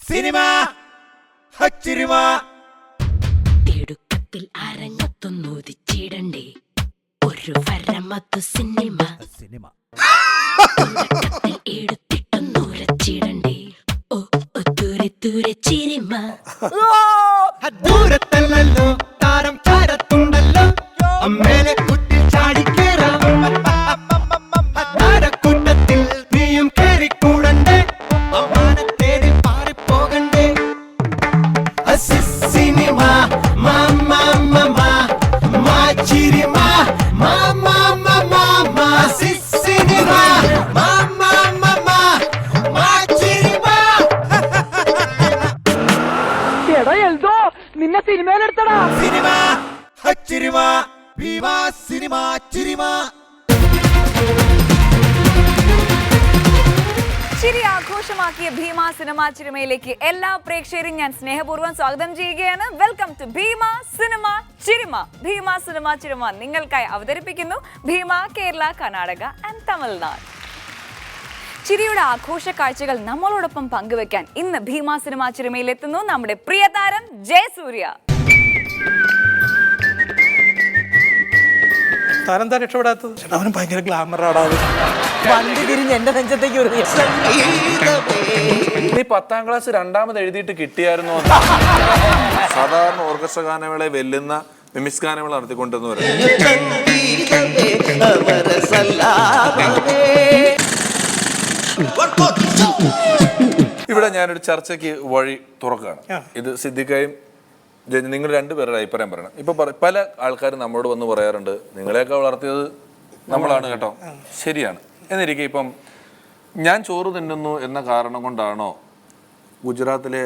Cinema ഹച്ചിരിമ തിടുക്കത്തിൽ അരങ്ങത്തൊന്നുദിച്ചിടണ്ടേ ഒരു വരമത്തു cinema cinema തുടക്കത്തിൽ എടുത്തിട്ടൊന്നുരച്ചിടണ്ടേ ഓ ദൂരെ ദൂരെ ചിരിമ ദൂരത്തല്ലോ താരം ചാരത്തുണ്ടല്ലോ അമ്മേലെ കുട്ടി ചാടിക്കേറാം താരക്കൂട്ടത്തിൽ നീയും കേറിക്കൂടണ്ടേ അമ്മാനെ തേടി പാറിപ്പോകണ്ടേ സിനിമ മാച്ചിരിമ സിനിമ മാച്ചിരിമ നിന്നെ സിനിമയിലെടുത്തടാ. സിനിമ ഹച്ചിരിമ ഭീമ സിനിമ ചിരിമ. ചിരി ആഘോഷമാക്കിയ ഭീമ സിനിമ ചിരിമയിലേക്ക് എല്ലാ പ്രേക്ഷകരെയും ഞാൻ സ്നേഹപൂർവ്വം സ്വാഗതം ചെയ്യുകയാണ്. വെൽക്കം ടു ഭീമ സിനിമ ചിരിമ. ഭീമ സിനിമ ചിരിമ നിങ്ങൾക്കായി അവതരിപ്പിക്കുന്നു ഭീമ കേരള, കർണാടക ആൻഡ് തമിഴ്നാട്. ചിരിയുടെ ആഘോഷ കാഴ്ചകൾ നമ്മളോടൊപ്പം പങ്കുവെക്കാൻ ഇന്ന് ഭീമ സിനിമ ചിരിമയിൽ എത്തുന്നു നമ്മുടെ പ്രിയ താരം ജയസൂര്യ. താനെന്താ രക്ഷപ്പെടാത്തത്? അവന് ഭയങ്കര ഗ്ലാമറാടാ. വണ്ടി തിരിഞ്ഞ് എന്റെ നെഞ്ചത്തേക്ക് ഒരു നീ 10ാം ക്ലാസ് രണ്ടാമത് എഴുതിയിട്ട് കിട്ടിയായിരുന്നു. സാധാരണ ഓർക്കസ്ട്ര ഗാനങ്ങളെ വെല്ലുന്ന മിമിക്സ് ഗാനങ്ങൾ നടത്തിക്കൊണ്ടെന്ന് പറയും. ഇവിടെ ഞാനൊരു ചർച്ചയ്ക്ക് വഴി തുറക്കുകയാണ്. ഇത് സിദ്ദിഖയും നിങ്ങൾ രണ്ടുപേരുടെ അഭിപ്രായം പറയണം. ഇപ്പൊ പല ആൾക്കാരും നമ്മളോട് വന്ന് പറയാറുണ്ട്, നിങ്ങളെയൊക്കെ വളർത്തിയത് നമ്മളാണ് കേട്ടോ. ശരിയാണ്. എന്നിരിക്കെ ഇപ്പം ഞാൻ ചോറ് തിന്നുന്നു എന്ന കാരണം കൊണ്ടാണോ ഗുജറാത്തിലെ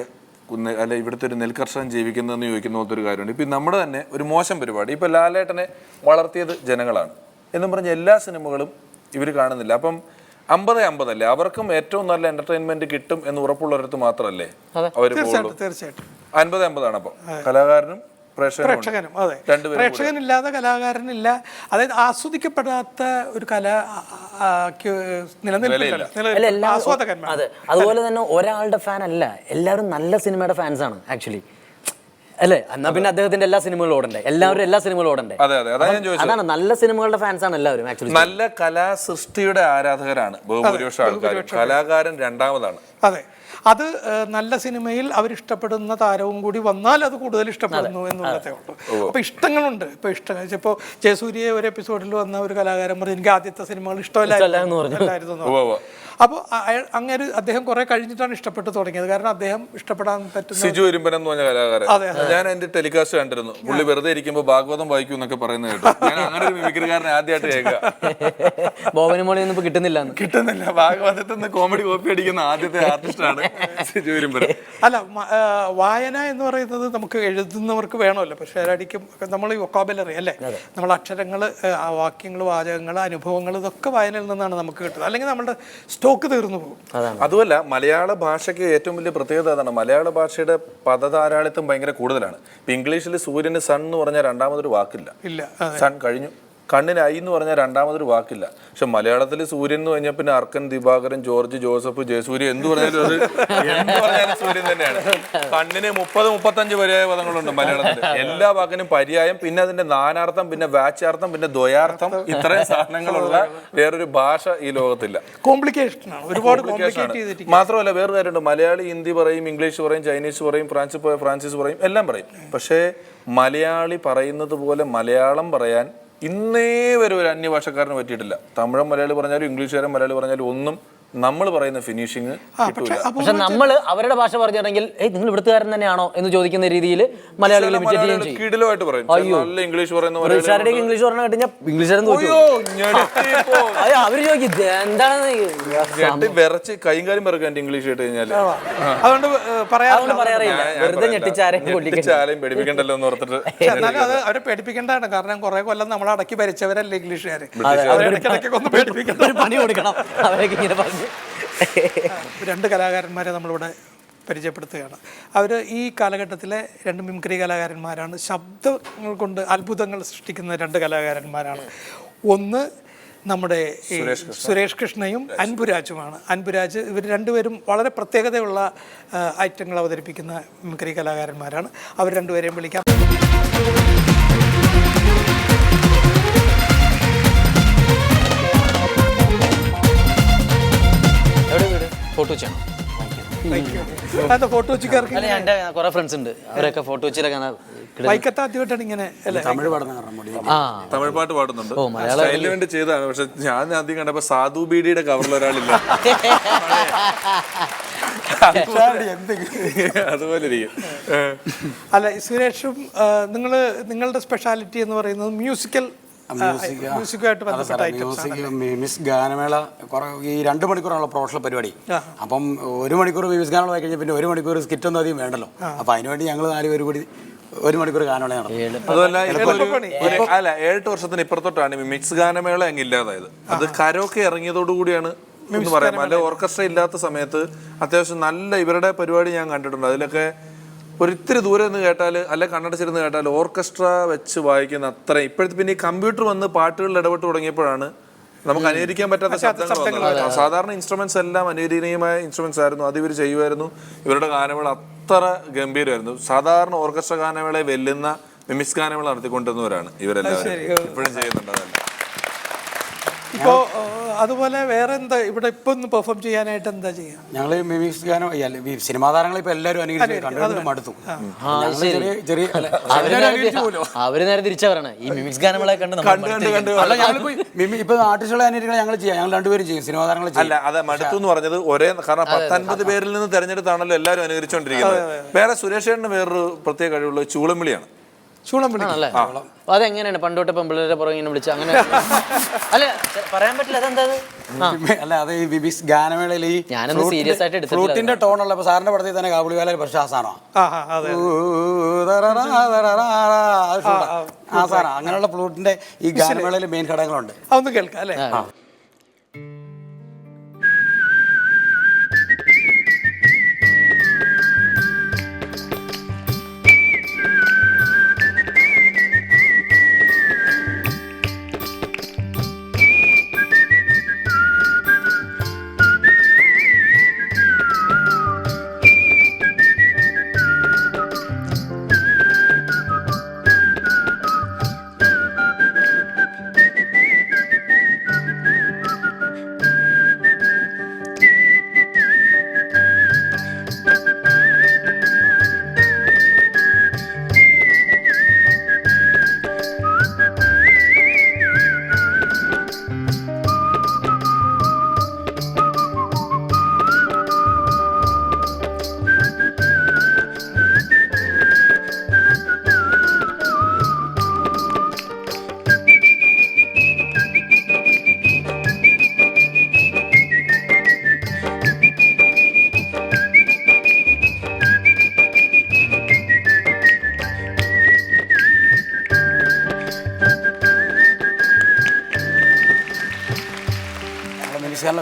അല്ലെ ഇവിടുത്തെ ഒരു നെൽകർഷകൻ ജീവിക്കുന്നതെന്ന് ചോദിക്കുന്ന പോലത്തെ ഒരു കാര്യമുണ്ട്. ഇപ്പം നമ്മുടെ തന്നെ ഒരു മോശം പരിപാടി. ഇപ്പം ലാലേട്ടനെ വളർത്തിയത് ജനങ്ങളാണ് എന്നും പറഞ്ഞ എല്ലാ സിനിമകളും ഇവർ കാണുന്നില്ല. അപ്പം 50-50 അല്ലേ? അവർക്കും ഏറ്റവും നല്ല എന്റർടൈൻമെന്റ് കിട്ടും എന്ന് ഉറപ്പുള്ളവരടുത്ത് മാത്രമല്ലേ അവർ പോകുള്ളൂ. തീർച്ചയായിട്ടും 50-50 ആണ്. അപ്പം കലാകാരനും പ്രേക്ഷകനും. അതെ, പ്രേക്ഷകനില്ലാതെ കലാകാരനില്ല. അതായത് ആസ്വദിക്കപ്പെടാത്ത ഒരു കല നിലനിൽപ്പില്ല. ആസ്വാദകന്മാർ. അതെ, അതുപോലെ തന്നെ ഒരാളുടെ ഫാൻ അല്ല, എല്ലാവരും നല്ല സിനിമയുടെ ഫാൻസ് ആണ് ആക്ച്വലി, അല്ലേ? എന്നാ പിന്നെ അദ്ദേഹത്തിന്റെ എല്ലാ സിനിമകളും ഓടണ്ടേ? എല്ലാവരും എല്ലാ സിനിമകളും ഓടണ്ടേ? അതാണ്, നല്ല സിനിമകളുടെ ഫാൻസ് ആണ് എല്ലാവരും ആക്ച്വലി. നല്ല കലാസൃഷ്ടിയുടെ ആരാധകരാണ് ബഹുഭൂരിപക്ഷം ആൾക്കാർ. കലാകാരൻ രണ്ടാമതാണ്. അതെ, അത് നല്ല സിനിമയിൽ അവരിഷ്ടപ്പെടുന്ന താരവും കൂടി വന്നാൽ അത് കൂടുതൽ ഇഷ്ടപ്പെടുന്നു എന്നുള്ളതേ ഉള്ളൂ. അപ്പൊ ഇഷ്ടങ്ങളുണ്ട്. ഇപ്പൊ ജയസൂര്യയെ ഒരു എപ്പിസോഡിൽ വന്ന ഒരു കലാകാരൻ പറഞ്ഞു, എനിക്ക് ആദ്യത്തെ സിനിമകൾ ഇഷ്ടമല്ലായിരുന്നു. അപ്പോൾ അങ്ങനെ അദ്ദേഹം കുറെ കഴിഞ്ഞിട്ടാണ് ഇഷ്ടപ്പെട്ട് തുടങ്ങിയത്. കാരണം അദ്ദേഹം ഇഷ്ടപ്പെടാൻ പറ്റുന്ന സിജു ഇരുമ്പനം എന്ന് പറഞ്ഞ കലാകാരൻ ഞാൻ എന്റെ ടെലികാസ്റ്റ് കണ്ടിരുന്നു. പുള്ളി വെറുതെ ഇരിക്കുമ്പോൾ ഭാഗവതം വായിക്കും എന്നൊക്കെ പറയുന്നത് കേട്ടു. ഞാൻ അങ്ങനെ ഒരു മിമിക്രിക്കാരനെ ആദ്യമായിട്ട് കേൾക്കുക. ബോബനുമോളിയൊന്നും കിട്ടുന്നില്ല. ഭാഗവതത്തിൽ നിന്ന് കോമഡി കോപ്പി അടിക്കുന്ന ആദ്യത്തെ ആർട്ടിസ്റ്റാണ് സിജു ഇരുമ്പനം. അല്ല, വായന എന്ന് പറയുന്നത് നമുക്ക് എഴുതുന്നവർക്ക് വേണമല്ലോ. പക്ഷെ അടിക്കും നമ്മൾ ഈ വൊക്കാബുലറി അല്ലേ, നമ്മൾ അക്ഷരങ്ങൾ, വാക്യങ്ങൾ, വാചകങ്ങൾ, അനുഭവങ്ങൾ, ഇതൊക്കെ വായനയിൽ നിന്നാണ് നമുക്ക് കിട്ടുന്നത്. അല്ലെങ്കിൽ നമ്മുടെ സ്റ്റോക്ക് തീർന്നു പോകും. അതുമല്ല, മലയാള ഭാഷയ്ക്ക് ഏറ്റവും വലിയ പ്രത്യേകത അതാണ്. മലയാള ഭാഷയുടെ പദധാരാളിത്തം ഭയങ്കര കൂടുതലാണ്. ഇപ്പൊ ഇംഗ്ലീഷിൽ സൂര്യന് സൺ എന്ന് പറഞ്ഞാൽ രണ്ടാമതൊരു വാക്കില്ല. സൺ കഴിഞ്ഞു. കണ്ണിന് ഐ എന്ന് പറഞ്ഞാൽ രണ്ടാമതൊരു വാക്കില്ല. പക്ഷെ മലയാളത്തിൽ സൂര്യൻ എന്ന് പറഞ്ഞാൽ പിന്നെ അർക്കൻ, ദിവാകരൻ, ജോർജ്, ജോസഫ്, ജയസൂര്യ എന്ത് പറഞ്ഞാലും സൂര്യൻ തന്നെയാണ്. കണ്ണിന് 30-35 പര്യായ പദങ്ങളുണ്ട് മലയാളത്തിൽ. എല്ലാ വാക്കിനും പര്യായം, പിന്നെ അതിന്റെ നാനാർത്ഥം, പിന്നെ വാച്യാർത്ഥം, പിന്നെ ദ്വയാർത്ഥം, ഇത്രയും സാധനങ്ങളുള്ള വേറൊരു ഭാഷ ഈ ലോകത്തില്ല. മാത്രമല്ല വേറൊരു കാര്യമുണ്ട്, മലയാളി ഹിന്ദി പറയും, ഇംഗ്ലീഷ് പറയും, ചൈനീസ് പറയും, ഫ്രാൻസിസ് പറയും, എല്ലാം പറയും. പക്ഷേ മലയാളി പറയുന്നത് പോലെ മലയാളം പറയാൻ ഇന്നേ വരെ ഒരു അന്യഭാഷക്കാരന് പറ്റിയിട്ടില്ല. തമിഴൻ മലയാളി പറഞ്ഞാലും ഇംഗ്ലീഷുകാരൻ മലയാളി പറഞ്ഞാലും ഒന്നും നമ്മൾ പറയുന്ന ഫിനിഷിങ് കിട്ടൂല. പക്ഷെ നമ്മൾ അവരുടെ ഭാഷ പറഞ്ഞിട്ടുണ്ടെങ്കിൽ നിങ്ങൾ ഇവിടുത്തുകാരൻ തന്നെയാണോ എന്ന് ചോദിക്കുന്ന രീതിയിൽ മലയാളികൾ കിടിലമായിട്ട് പറയും. നല്ല ഇംഗ്ലീഷ് പറയുന്ന ഇംഗ്ലീഷ് പറഞ്ഞ കഴിഞ്ഞാൽ ഇംഗ്ലീഷുകാരൻ അവര് ചോദിക്കും എന്താണ് വിറച്ച് കൈയും കാര്യം പറയും എന്റെ ഇംഗ്ലീഷ് കേട്ട് കഴിഞ്ഞാൽ. അതുകൊണ്ട് പറയാറില്ല, വെറുതെ ഞെട്ടിച്ചാരെയും പേടിപ്പിക്കണ്ടല്ലോ എന്ന് ഓർത്തിട്ട്. അവരെ പേടിപ്പിക്കേണ്ടതാണ്. കാരണം കുറെ കൊല്ലം നമ്മളെ അടക്കി ഭരിച്ചവരല്ലേ ഇംഗ്ലീഷുകാര്. പണി കൊടുക്കണം അവരൊക്കെ ഇങ്ങനെ പറഞ്ഞു. രണ്ട് കലാകാരന്മാരെ നമ്മളിവിടെ പരിചയപ്പെടുത്തുകയാണ്. അവർ ഈ കാലഘട്ടത്തിലെ രണ്ട് മിമിക്രി കലാകാരന്മാരാണ്. ശബ്ദങ്ങൾ കൊണ്ട് അത്ഭുതങ്ങൾ സൃഷ്ടിക്കുന്ന രണ്ട് കലാകാരന്മാരാണ്. ഒന്ന് നമ്മുടെ ഈ സുരേഷ് കൃഷ്ണയും അൻപുരാജുമാണ്. അൻപുരാജ് ഇവർ രണ്ടുപേരും വളരെ പ്രത്യേകതയുള്ള ഐറ്റങ്ങൾ അവതരിപ്പിക്കുന്ന മിമിക്രി കലാകാരന്മാരാണ്. അവർ രണ്ടുപേരെയും വിളിക്കാം. ഫോട്ടോ ചെയ്യണം. ഫോട്ടോ വെച്ചുകാർക്ക് എൻ്റെ കുറെ ഫ്രണ്ട്സ് ഉണ്ട്, അവരൊക്കെ ഫോട്ടോ വെച്ചിലൊക്കെ വൈക്കത്ത് ആദ്യമായിട്ടാണ് ഇങ്ങനെ അല്ലേ തമിഴ് പാടുന്ന തമിഴ് പാട്ട് പാടുന്നുണ്ട്. സ്റ്റൈലിന് വേണ്ടി ചെയ്തതാണ്. പക്ഷെ ഞാൻ ആദ്യം കണ്ടപ്പോ സാധു ബീഡിയുടെ കവറിൽ ഒരാളില്ല, അതുപോലെ ഇരിക്കും. അല്ല, സുരേഷും നിങ്ങളുടെ സ്പെഷ്യാലിറ്റി എന്ന് പറയുന്നത് മ്യൂസിക്കുമായിട്ട് ബന്ധപ്പെട്ട മിമിക്സ് ഗാനമേള ഈ 2 മണിക്കൂറാണല്ലോ പ്രൊഫഷണൽ പരിപാടി. അപ്പം 1 മണിക്കൂർ മിമിക്സ് ഗാനമേള ആയി കഴിഞ്ഞാൽ പിന്നെ 1 മണിക്കൂർ സ്കിറ്റ് ഒന്നും അധികം വേണ്ടല്ലോ. അപ്പൊ അതിനുവേണ്ടി ഞങ്ങൾ 4 പേര് കൂടി 1 മണിക്കൂർ ഗാനമേളയാണ്. അതല്ല, 7-8 വർഷത്തിന് ഇപ്പുറത്തോട്ടാണ് മിമിക്സ് ഗാനമേള അങ്ങ് ഇല്ലാതായത്. അത് കരോക്കെ ഇറങ്ങിയതോടുകൂടിയാണ് എന്ന് പറയാം. അല്ല, ഓർക്കസ്ട്ര ഇല്ലാത്ത സമയത്ത് അത്യാവശ്യം നല്ല ഇവരുടെ പരിപാടി ഞാൻ കണ്ടിട്ടുണ്ട്. അതിലൊക്കെ ഒരിത്തിരി ദൂരെ നിന്ന് കേട്ടാൽ, അല്ലെ കണ്ണടച്ചിരുന്ന് കേട്ടാൽ ഓർക്കസ്ട്ര വെച്ച് വായിക്കുന്ന അത്ര. ഇപ്പോഴത്തെ പിന്നെ ഈ കമ്പ്യൂട്ടർ വന്ന് പാട്ടുകളിൽ ഇടപെട്ട് തുടങ്ങിയപ്പോഴാണ് നമുക്ക് അനുകരിക്കാൻ പറ്റാത്ത ശബ്ദങ്ങൾ. സാധാരണ ഇൻസ്ട്രുമെന്റ്സ് എല്ലാം അനുകരണീയമായ ഇൻസ്ട്രുമെന്റ്സ് ആയിരുന്നു, അത് ഇവർ ചെയ്യുമായിരുന്നു. ഇവരുടെ ഗാനമേള അത്ര ഗംഭീരമായിരുന്നു. സാധാരണ ഓർക്കസ്ട്ര ഗാനമേളയെ വെല്ലുന്ന മിമിക്സ് ഗാനമേള നടത്തിക്കൊണ്ടിരുന്നവരാണ് ഇവരെല്ലാവരും. ഇപ്പോഴും ചെയ്യുന്നുണ്ട്. അതല്ല, ഇപ്പോ അതുപോലെ വേറെ എന്താ ഇവിടെ ഇപ്പൊ ഒന്ന് പെർഫോം ചെയ്യാനായിട്ട് എന്താ ചെയ്യാം? ഞങ്ങൾ മിമിക്സ് ഗാനം സിനിമാ താരങ്ങളെ ഇപ്പൊ എല്ലാവരും അനുകരിച്ചു മടുത്തു. അവര് നേരെ തിരിച്ചവരാണ് ഈ മിമിക്സ് ഗാനങ്ങളെ ഇപ്പൊ ആർട്ടിസ്റ്റുകളെ അനുകരിക്കണം ഞങ്ങൾ ചെയ്യാം. ഞങ്ങൾ 2 പേരും ചെയ്യും, സിനിമാ താരങ്ങളെ ചെയ്യും. അല്ല, അതെ, മടുത്തു എന്ന് പറഞ്ഞത് ഒരേ, കാരണം 10-50 പേരിൽ നിന്ന് തെരഞ്ഞെടുത്താണല്ലോ എല്ലാവരും അനുകരിച്ചുകൊണ്ടിരിക്കുന്നത്. വേറെ സുരേഷ് ചേട്ടന് വേറൊരു പ്രത്യേക കഴിവുള്ള ചൂളംവിളിയാണ്. ചൂളംവിളിയാണല്ലേ? അതെങ്ങനെയാണ് പണ്ടോട്ടെ പെമ്പിള്ളേരെ പുറകെ ഇങ്ങനെ വിളിച്ച അങ്ങനെ? അല്ല, പറയാൻ പറ്റില്ല. അതെന്താ? അല്ല, അത് ഈ മിമിക്സ് ഗാനമേളയിൽ ഈ സീരിയസ് ആയിട്ട് ഫ്ലൂട്ടിന്റെ ടോണുള്ള ഇപ്പൊ സാറിന്റെ പടത്തിൽ തന്നെ കാബുളിവാല പ്രശാസാനമാണ് ആ സാധനം. അങ്ങനെയുള്ള ഫ്ലൂട്ടിന്റെ ഈ ഗാനമേളയിൽ മെയിൻ ഘടകങ്ങളുണ്ട്. അതൊന്ന് കേൾക്കാം അല്ലേ?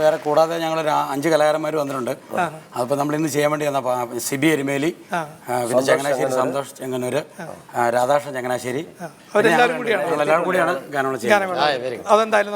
വേറെ കൂടാതെ ഞങ്ങൾ 5 കലാകാരന്മാർ വന്നിട്ടുണ്ട്. അതിപ്പോൾ നമ്മൾ ഇന്ന് ചെയ്യാൻ വേണ്ടി വന്നപ്പോൾ സിബി എരുമേലി, പിന്നെ ചങ്ങനാശ്ശേരി സന്തോഷ് ചെങ്ങന്നൂര്, രാധാകൃഷ്ണൻ ചങ്ങനാശ്ശേരി, എല്ലാവരും കൂടിയാണ് ഗാനങ്ങൾ ചെയ്യുന്നത്. അതെന്തായാലും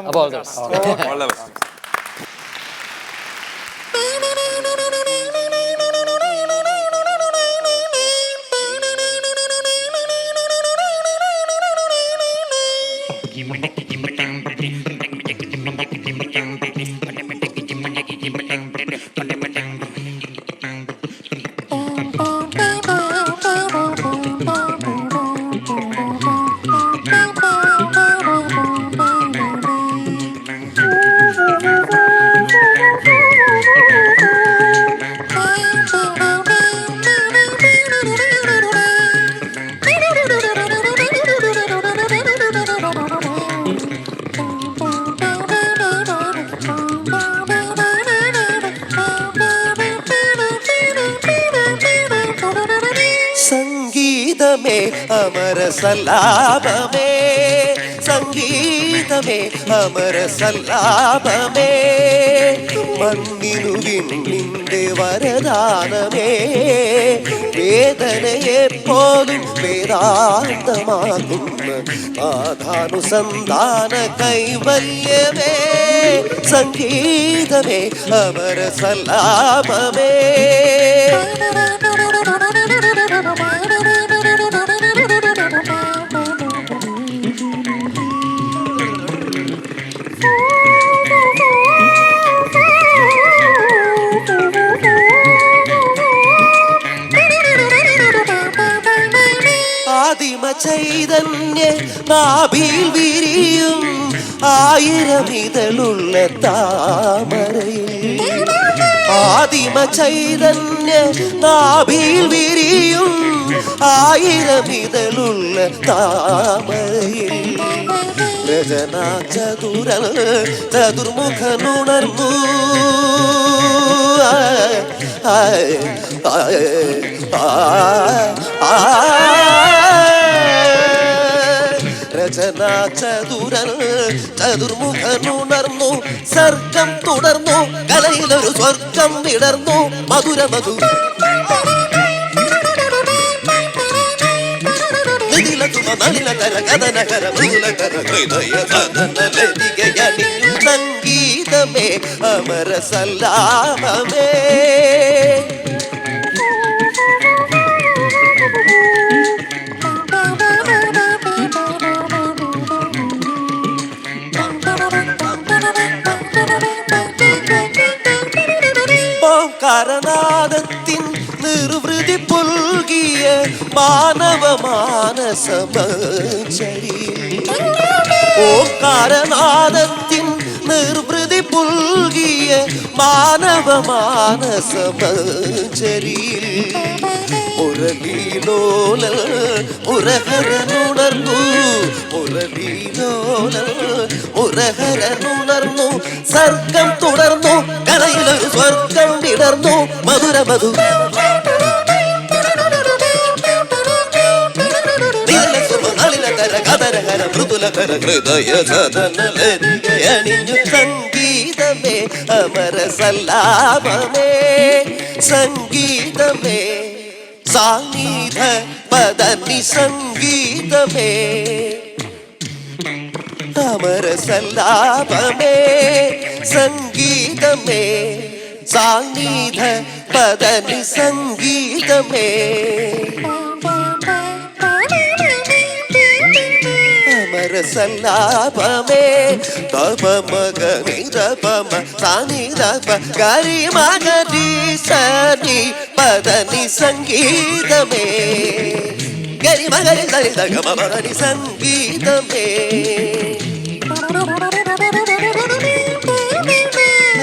സംഗീതമേ അമര സല്ലാപമേ, സംഗീതമേ അമര സല്ലാപമേ, മണ്ണിനു വിണ്ണിന്റെ വരദാനമേ, വേദനയെ പോലും വേദാന്തമാകുന്ന നാഥാനുസന്ധാന കൈവല്യമേ സംഗീതമേ അമര സല്ലാപമേ. ആദിമ ചൈതന്യ നാഭിയിൽ വിരിയും ആയിരമിതളുള്ള താമരയിൽ. ആദിമ ചൈതന്യ നാഭിയിൽ വിരിയും ആയിരമിതളുള്ള താമരയിൽ. രചനാ ചതുർമുഖനുണർന്നു രചനാ ചതുർമുഖനുണർന്നു സർഗം തുടർന്നു കലയിലൊരു സ്വർഗം വിടർന്നു മധുരമധു സംഗീതമേ അമര സല്ലാപമേ. ഓംകാരനാദത്തിൻ നിർവൃതി പുൽകിയ മാനവ മാനസമഞ്ജരി. ഓംകാരനാദത്തിൻ നിർവൃതി പുൽകിയ മാനവ മാനസമഞ്ജരി. മുരളീലോല മുരഹരനുണർന്നു മുരളീലോല മുരഹരനുണർന്നു സർഗം തുടർന്നു കലയിലൊരു സ്വർഗം വിടർന്നു മധുരമധു. സംഗീതമേ അമര സല്ലാപമേ സംഗീതമേ സാനിധ പദനി സംഗീതമേ അമര സല്ലാപമേ സംഗീതമേ സാനിധ പദനി സംഗീതമേ അമര സല്ലാപമേ. പമ മഗ നിധ പമ സാനി ദപ ഗരി മഗരി സനി പദനി സംഗീതമേ ഗരി മഗരി സനി ദഗ മദനി സംഗീതമേ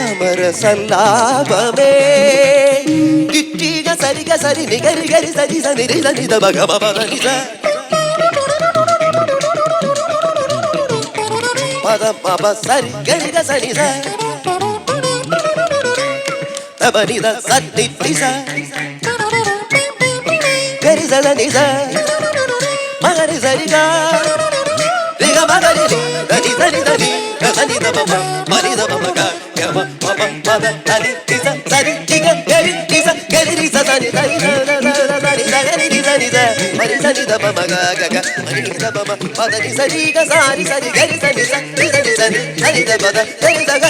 അമര സല്ലാപമേ. കിറ്റിക സരിഗ സരി നിഗരി ഗരി സരി സനി രി സനി ദ ഭഗ മദനി സ പദ പപ സരി ഗരി ഗ സനി സ തബനി ദ സനി തി സ ഗരി സ സനി സ മഗരി സരി ഗ രി ഗ മഗരി രി ധനി ധനി ധനി ധനി ദ പപ മനി ദ പപ ഗ ഗ മ പപ പദ ധനി തി സ സരി തി ഗ ഗരി തി സ ഗരി രി സ ധനി ധനി ധനി ധനി ധനി രി ധനി ധ മനി സനി ദ പപ ഗ ഗ ഗ മനി ദ പപ പദ നി സരി ഗ സാരി സരി ഗരി സനി സ രി ധനി സനി ധനി ദ പദ ധനി ദ ഗ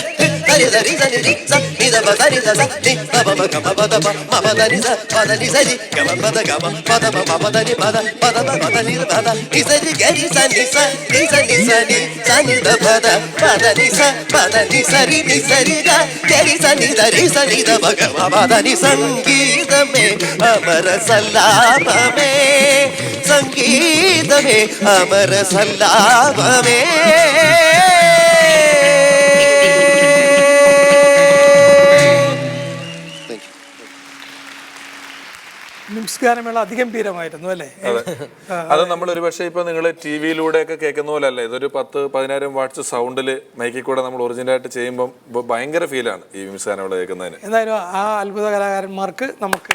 ധനി ധനി ധനി രി സ നി ദ പ ധനി ദ സ നി ദ പപ ഗ പ പദ പ മ പദ നി സ പദ നി സരി ഗ മ പദ ഗ മ പദ പ മ പദ നി പദ പദ പ പദ നി പദ നി സരി ഗരി സനി സ നി സനി സനി സനി ദ പദ പദ നി സ പദ നി സരി നി സരി ഗ ഗരി സനി ധ രി സനി ദ പ ഗ മ പദ നി സംഗീതമേ അമര സല്ലാപമേ സംഗീതമേ അമര സല്ലാപമേ. മിംസ് ഗാനമേള അതിഗംഭീരമായിരുന്നു അല്ലേ? അത് നമ്മൾ ഒരു പക്ഷേ ഇപ്പൊ നിങ്ങൾ ടി വിയിലൂടെ ഒക്കെ കേൾക്കുന്ന പോലെ അല്ല, ഇതൊരു 10,000-10,000 വാട്ട്സ് സൗണ്ടിൽ മൈക്കിൽ കൂടെ നമ്മൾ ഒറിജിനലായിട്ട് ചെയ്യുമ്പോൾ ഭയങ്കര ഫീലാണ് ഈ മിംസ് ഗാനമേള കേൾക്കുന്നതിന്. എന്തായാലും ആ അത്ഭുത കലാകാരന്മാർക്ക് നമുക്ക്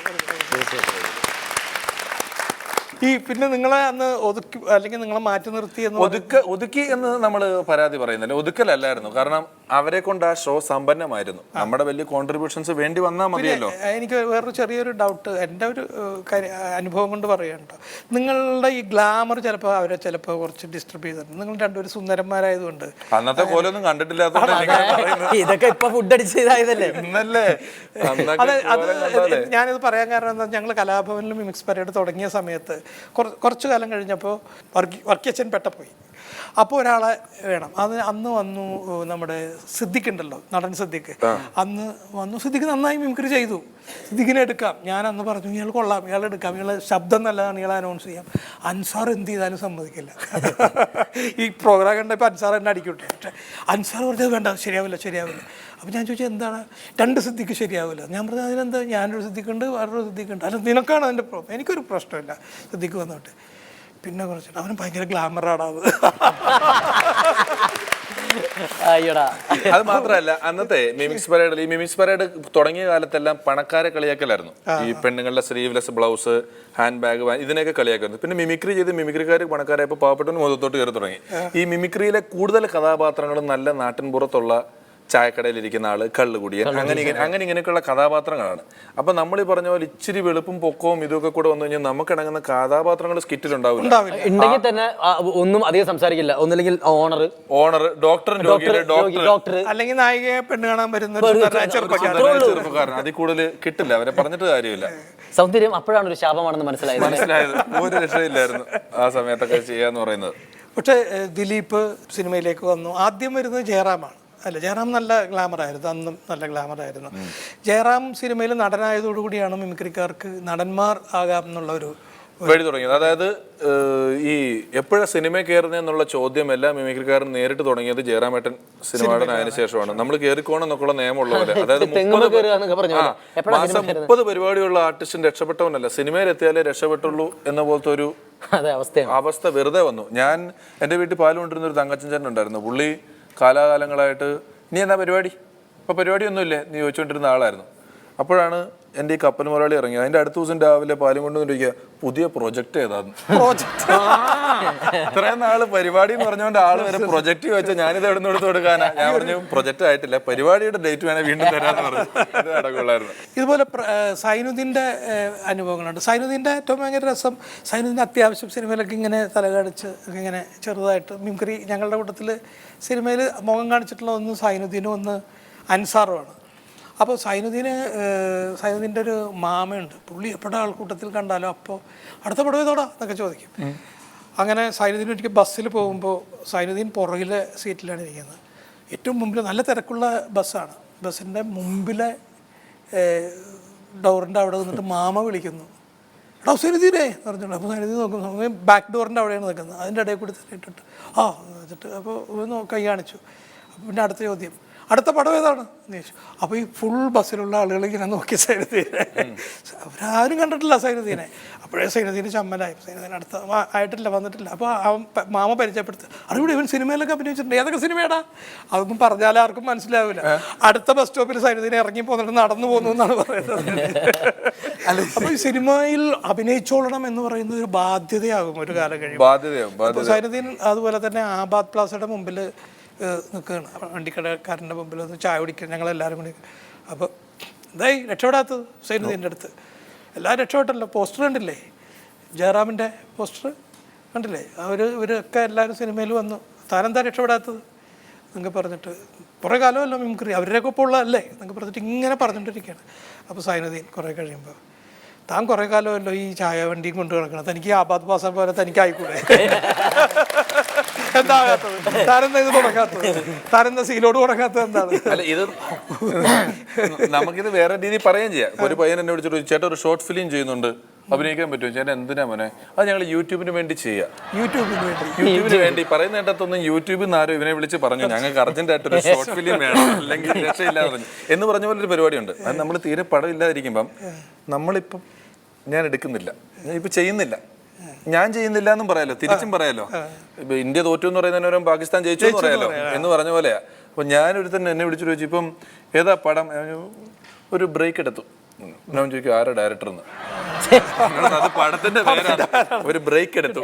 ഈ പിന്നെ നിങ്ങളെ അന്ന് ഒതുക്കി അല്ലെങ്കിൽ നിങ്ങളെ മാറ്റി നിർത്തി എന്ന് ഒതുക്കി എന്ന് നമ്മൾ പരാതി പറയുന്നില്ല. ഒതുക്കലല്ലായിരുന്നു. കാരണം അവരെ കൊണ്ട് ആ ഷോ സമ്പന്നമായിരുന്നു. നമ്മുടെ വലിയ കോൺട്രിബ്യൂഷൻസ് വേണ്ടി വന്നാൽ മതിയല്ലോ. എനിക്ക് വേറൊരു ചെറിയൊരു ഡൗട്ട്, എൻ്റെ ഒരു അനുഭവം കൊണ്ട് പറയുകയാണ് കേട്ടോ. നിങ്ങളുടെ ഈ ഗ്ലാമർ ചിലപ്പോൾ അവരെ ചിലപ്പോൾ കുറച്ച് ഡിസ്റ്റർബ് ചെയ്തിട്ടുണ്ട്. നിങ്ങൾ രണ്ടുപേരും സുന്ദരന്മാരായതുകൊണ്ട്. അന്നത്തെ പോലൊന്നും കണ്ടിട്ടില്ലാത്ത ഇതൊക്കെ ഇപ്പൊ ഫുഡ് അടിച്ചതായതല്ലേ. അത് ഞാനിത് പറയാൻ കാരണം എന്താ, ഞങ്ങൾ കലാഭവനിലും മിമിക്സ് പരേഡ് തുടങ്ങിയ സമയത്ത് കുറച്ചു കാലം കഴിഞ്ഞപ്പോൾ വർക്കിയച്ഛൻ പെട്ടപ്പോയി. അപ്പോൾ ഒരാളെ വേണം. അന്ന് വന്നു നമ്മുടെ സിദ്ദിഖ് ഉണ്ടല്ലോ, നടൻ സിദ്ദിഖ്. അന്ന് വന്നു. സിദ്ദിഖ് നന്നായി മിമിക്രി ചെയ്തു. സിദ്ദിഖിനെ എടുക്കാം. ഞാൻ അന്ന് പറഞ്ഞു ഇയാൾ കൊള്ളാം, ഇയാൾ എടുക്കാം, ഇയാൾ ശബ്ദം നല്ലതാണ്, ഇയാൾ അനൗൺസ് ചെയ്യാം. അൻസാർ എന്ത് ചെയ്താലും സമ്മതിക്കില്ല. ഈ പ്രോഗ്രാം കണ്ടപ്പോൾ അൻസാർ എന്നെ അടിക്കട്ടെ. പക്ഷേ അൻസാർ പറഞ്ഞത് വേണ്ട, ശരിയാവില്ല. അപ്പോൾ ഞാൻ ചോദിച്ചാൽ എന്താണ്, 2 സിദ്ദിഖ് ശരിയാവില്ല. ഞാൻ പറഞ്ഞു അതിനെന്താ, ഞാനൊരു സിദ്ദിഖുണ്ട്, വേറൊരു സിദ്ദിഖുണ്ട്. അല്ല നിനക്കാണ് അതിൻ്റെ പ്രോബ്ലം, എനിക്കൊരു പ്രശ്നമില്ല സിദ്ദിഖ് വന്നോട്ട്. പിന്നെ കുറച്ചിട്ട് അവന് ഭയങ്കര ഗ്ലാമറാണ് അത്. അത് മാത്രമല്ല, അന്നത്തെ മിമിക്സ് പരേഡ് തുടങ്ങിയ കാലത്തെല്ലാം പണക്കാരെ കളിയാക്കലായിരുന്നു. ഈ പെണ്ണുങ്ങളുടെ സ്ലീവ്ലെസ് ബ്ലൗസ്, ഹാൻഡ് ബാഗ്, ഇതിനൊക്കെ കളിയാക്കുന്നു. പിന്നെ മിമിക്രി ചെയ്ത് മിമിക്രിക്കാർ പണക്കാരായപ്പോൾ പാവപ്പെട്ടവന് മുഖത്തോട്ട് കയറി തുടങ്ങി. ഈ മിമിക്രിയിലെ കൂടുതൽ കഥാപാത്രങ്ങളും നല്ല നാട്ടിൻപുറത്തുള്ള ചായക്കടയിലിരിക്കുന്ന ആള്, കള്ളുകുടിയൻ, അങ്ങനെ ഇങ്ങനെയൊക്കെയുള്ള കഥാപാത്രങ്ങളാണ്. അപ്പൊ നമ്മൾ ഈ പറഞ്ഞ പോലെ ഇച്ചിരി വെളുപ്പും പൊക്കവും ഇതൊക്കെ കൂടെ വന്നു കഴിഞ്ഞാൽ നമുക്കിണങ്ങുന്ന കഥാപാത്രങ്ങൾ സ്കിറ്റിലുണ്ടാവില്ല. ഉണ്ടെങ്കിൽ തന്നെ ഒന്നും അധികം സംസാരിക്കില്ല. ഒന്നില്ലെങ്കിൽ ഓണർ, ഡോക്ടർ, അല്ലെങ്കിൽ നായികയെ പെണ്ണ് കാണാൻ വരുന്ന ചെറുപ്പക്കാരൻ. അതിൽ കൂടുതൽ കിട്ടില്ല, അവരെ പറഞ്ഞിട്ട് കാര്യമില്ല. സൗന്ദര്യം അപ്പോഴാണ് ഒരു ശാപമാണെന്ന് മനസ്സിലായത്. ഒരു രക്ഷയില്ലായിരുന്നു ആ സമയത്തൊക്കെ ചെയ്യാന്ന് പറയുന്നത്. പക്ഷേ ദിലീപ് സിനിമയിലേക്ക് വന്നു. ആദ്യം വരുന്നത് ജയറാമാണ്. അല്ല, ജയറാം നല്ല ഗ്ലാമറായിരുന്നു, അന്നും നല്ല ഗ്ലാമറായിരുന്നു. ജയറാം സിനിമയിൽ നടനായതോടുകൂടിയാണ് മിമിക്രിക്കാർക്ക് നടന്മാർ ആകാം എന്നുള്ള ഒരു വഴി തുടങ്ങിയത്. അതായത് ഈ എപ്പോഴാ സിനിമ കയറുന്നതെന്നുള്ള ചോദ്യം എല്ലാ മിമിക്രിക്കാരും നേരിട്ട് തുടങ്ങിയത് ജയറാമേട്ടൻ സിനിമാടനായതിനു ശേഷമാണ്. നമ്മൾ കയറിക്കോണെന്നൊക്കെയുള്ള നിയമമുള്ള പോലെ. അതായത് 30 പരിപാടിയുള്ള ആർട്ടിസ്റ്റും രക്ഷപ്പെട്ടവനല്ല, സിനിമയിലെത്തിയാലേ രക്ഷപ്പെട്ടുള്ളൂ എന്ന പോലത്തെ ഒരു അവസ്ഥ വെറുതെ വന്നു. ഞാൻ എൻ്റെ വീട്ടിൽ പാല് കൊണ്ടിരുന്ന ഒരു തങ്കച്ചൻ ചേട്ടൻ ഉണ്ടായിരുന്നു. പുള്ളി കാലാകാലങ്ങളായിട്ട് നീ എന്താ പരിപാടി, ഇപ്പൊ പരിപാടിയൊന്നുമില്ലേ നീ ചോദിച്ചുകൊണ്ടിരുന്ന ആളായിരുന്നു. അപ്പോഴാണ് എൻ്റെ ഈ കപ്പൽ മുതലാളി ഇറങ്ങിയത്. അതിന്റെ അടുത്ത ദിവസം രാവിലെ പാലും കൊണ്ടുവന്നിരിക്കുക, പുതിയ പ്രൊജക്ട് ഏതാന്ന്. ഇത്രയും നാള് പരിപാടി എന്ന് പറഞ്ഞുകൊണ്ട് ആള് വരെ പ്രൊജക്ട് ചോദിച്ചാൽ ഞാനിത് എവിടെ നിന്ന് എടുത്ത് കൊടുക്കാനാ? ഞാൻ പറഞ്ഞു പ്രൊജക്ട് ആയിട്ടില്ല, പരിപാടിയുടെ ഡേറ്റ് വേണേ വീണ്ടും തരാന്ന് പറഞ്ഞു. ഇത് നടക്കുള്ളായിരുന്നു. ഇതുപോലെ സൈനുദ്ദീൻ്റെ അനുഭവങ്ങളുണ്ട്. സൈനുദ്ദീൻ്റെ ഏറ്റവും ഭയങ്കര രസം, സൈനുദ്ദീൻ അത്യാവശ്യം സിനിമയിലൊക്കെ ഇങ്ങനെ തലകടിച്ച് ഇങ്ങനെ ചെറുതായിട്ട് മിമിക്രി. ഞങ്ങളുടെ കൂട്ടത്തിൽ സിനിമയിൽ മുഖം കാണിച്ചിട്ടുള്ള ഒന്ന് സൈനുദ്ദീനും ഒന്ന് അൻസാറുമാണ്. അപ്പോൾ സൈനുദ്ദീൻ്റെ ഒരു മാമയുണ്ട്. പുള്ളി എപ്പോഴും ആൾക്കൂട്ടത്തിൽ കണ്ടാലും അപ്പോൾ അടുത്ത പടം ഏതോടാ എന്നൊക്കെ ചോദിക്കും. അങ്ങനെ സൈനുദ്ദീൻ ഒരിക്കൽ ബസ്സിൽ പോകുമ്പോൾ സൈനുദ്ദീൻ പുറകിലെ സീറ്റിലാണ് ഇരിക്കുന്നത്. ഏറ്റവും മുമ്പിൽ നല്ല തിരക്കുള്ള ബസ്സാണ്. ബസ്സിൻ്റെ മുമ്പിലെ ഡോറിൻ്റെ അവിടെ നിന്നിട്ട് മാമ വിളിക്കുന്നു, എടാ സൈനുദ്ദീനേ എന്ന് പറഞ്ഞോളൂ. അപ്പോൾ സൈനുദ്ദീൻ നോക്കുന്നു, ബാക്ക് ഡോറിൻ്റെ അവിടെയാണ് നിൽക്കുന്നത്. അതിൻ്റെ ഇടയിൽ കൂടി തന്നെ ഇട്ടിട്ട് എന്നിട്ട് അപ്പോൾ കൈ കാണിച്ചു. പിന്നെ അടുത്ത ചോദ്യം, അടുത്ത പടം ഏതാണ് എന്ന് ചോദിച്ചു. അപ്പോൾ ഈ ഫുൾ ബസ്സിലുള്ള ആളുകൾ ഇങ്ങനെ നോക്കി സൈനുദ്ദീനെ. അവരാരും കണ്ടിട്ടില്ല സൈനുദ്ദീനെ. അപ്പോഴേ സൈനുദ്ദീന് ചമ്മലായി. സൈനുദ്ദീൻ അടുത്ത ആയിട്ടില്ല, വന്നിട്ടില്ല. അപ്പോൾ അവൻ മാമ പരിചയപ്പെടുത്തുക, അറിവിടെ ഇവൻ സിനിമയിലൊക്കെ അഭിനയിച്ചിട്ടുണ്ട്. ഏതൊക്കെ സിനിമയാടാ? അതൊന്നും പറഞ്ഞാൽ ആർക്കും മനസ്സിലാവില്ല. അടുത്ത ബസ് സ്റ്റോപ്പിൽ സൈനുദ്ദീനെ ഇറങ്ങി പോന്നിട്ട് നടന്നു പോകുന്നു എന്നാണ് പറയുന്നത്. അപ്പോൾ ഈ സിനിമയിൽ അഭിനയിച്ചോളണം എന്ന് പറയുന്നത് ഒരു ബാധ്യതയാകും ഒരു കാലം കഴിയുമ്പോൾ. സൈനുദ്ദീൻ അതുപോലെ തന്നെ ആബാദ് പ്ലാസയുടെ മുമ്പിൽ നിൽക്കുകയാണ്. വണ്ടിക്കടക്കാരൻ്റെ മുമ്പിൽ ഒന്ന് ചായ കുടിക്കുക ഞങ്ങളെല്ലാവരും കൂടി. അപ്പോൾ എന്തായി രക്ഷപ്പെടാത്തത് സൈനുദ്ദീൻ്റെ അടുത്ത്? എല്ലാവരും രക്ഷപ്പെട്ടല്ലോ. പോസ്റ്റർ കണ്ടില്ലേ, ജയറാമിൻ്റെ പോസ്റ്റർ കണ്ടില്ലേ? ഇവരൊക്കെ എല്ലാവരും സിനിമയിൽ വന്നു, താനെന്താ രക്ഷപ്പെടാത്തത് എന്നൊക്കെ പറഞ്ഞിട്ട്, കുറേ കാലമല്ലോ മിമിക്രി അവരുടെയൊക്കെ ഒപ്പം ഉള്ളതല്ലേ എന്നൊക്കെ പറഞ്ഞിട്ട് ഇങ്ങനെ പറഞ്ഞുകൊണ്ടിരിക്കുകയാണ്. അപ്പോൾ സൈനുദ്ദീൻ കുറേ കഴിയുമ്പോൾ, താൻ കുറേ കാലമല്ലോ ഈ ചായ വണ്ടിയും കൊണ്ട് കിടക്കണം, തനിക്ക് ആബാദ് പാസ പോലെ തനിക്ക് ആയിക്കൂടെ? എന്താകാത്തത്? താരെന്താ ഇത് തുടങ്ങാത്തത്? താരെന്താ സീലോട് തുടങ്ങാത്തത്? എന്താണ്? അല്ല, ഇത് നമുക്കിത് വേറെ രീതിയിൽ പറയുകയും ചെയ്യാം. ഒരു പയ്യൻ എന്നെ വിളിച്ചിട്ട്, ചേട്ടൻ ഒരു ഷോർട്ട് ഫിലിം ചെയ്യുന്നുണ്ട്, അഭിനയിക്കാൻ പറ്റുമോ? ചേട്ടൻ എന്തിനാ മോനെ? അത് ഞങ്ങൾ യൂട്യൂബിന് വേണ്ടി ചെയ്യാം. യൂട്യൂബിന് വേണ്ടി പറയുന്ന കേട്ടത്തൊന്നും യൂട്യൂബിൽ നിന്ന് ആരും ഇവനെ വിളിച്ച് പറഞ്ഞു ഞങ്ങൾക്ക് അർജന്റായിട്ടൊരു ഷോർട്ട് ഫിലിം വേണം, അല്ലെങ്കിൽ രക്ഷയില്ലാതെ പറഞ്ഞു എന്ന് പറഞ്ഞ പോലെ ഒരു പരിപാടിയുണ്ട്. അത് നമ്മൾ തീരെ പടം ഇല്ലാതിരിക്കുമ്പം നമ്മളിപ്പം ഞാൻ എടുക്കുന്നില്ല, ഞാൻ ഇപ്പം ചെയ്യുന്നില്ല, ഞാൻ ചെയ്യുന്നില്ല എന്നും പറയാലോ, തിരിച്ചും പറയാലോ. ഇപ്പൊ ഇന്ത്യ തോറ്റു എന്ന് പറയുന്നതിന് പാകിസ്ഥാൻ ജയിച്ചു എന്ന് പറയാലോ എന്ന് പറഞ്ഞ പോലെയാ. അപ്പൊ ഞാനൊരു തന്നെ എന്നെ വിളിച്ചു ചോദിച്ചു, ഇപ്പം ഏതാ പടം? ഒരു ബ്രേക്ക് എടുത്തു, ഞാൻ ചോദിക്കും ആരാ ഡയറക്ടർ എന്ന്. അത് പടത്തിന്റെ പേരാണ്. ഒരു ബ്രേക്ക് എടുത്തു,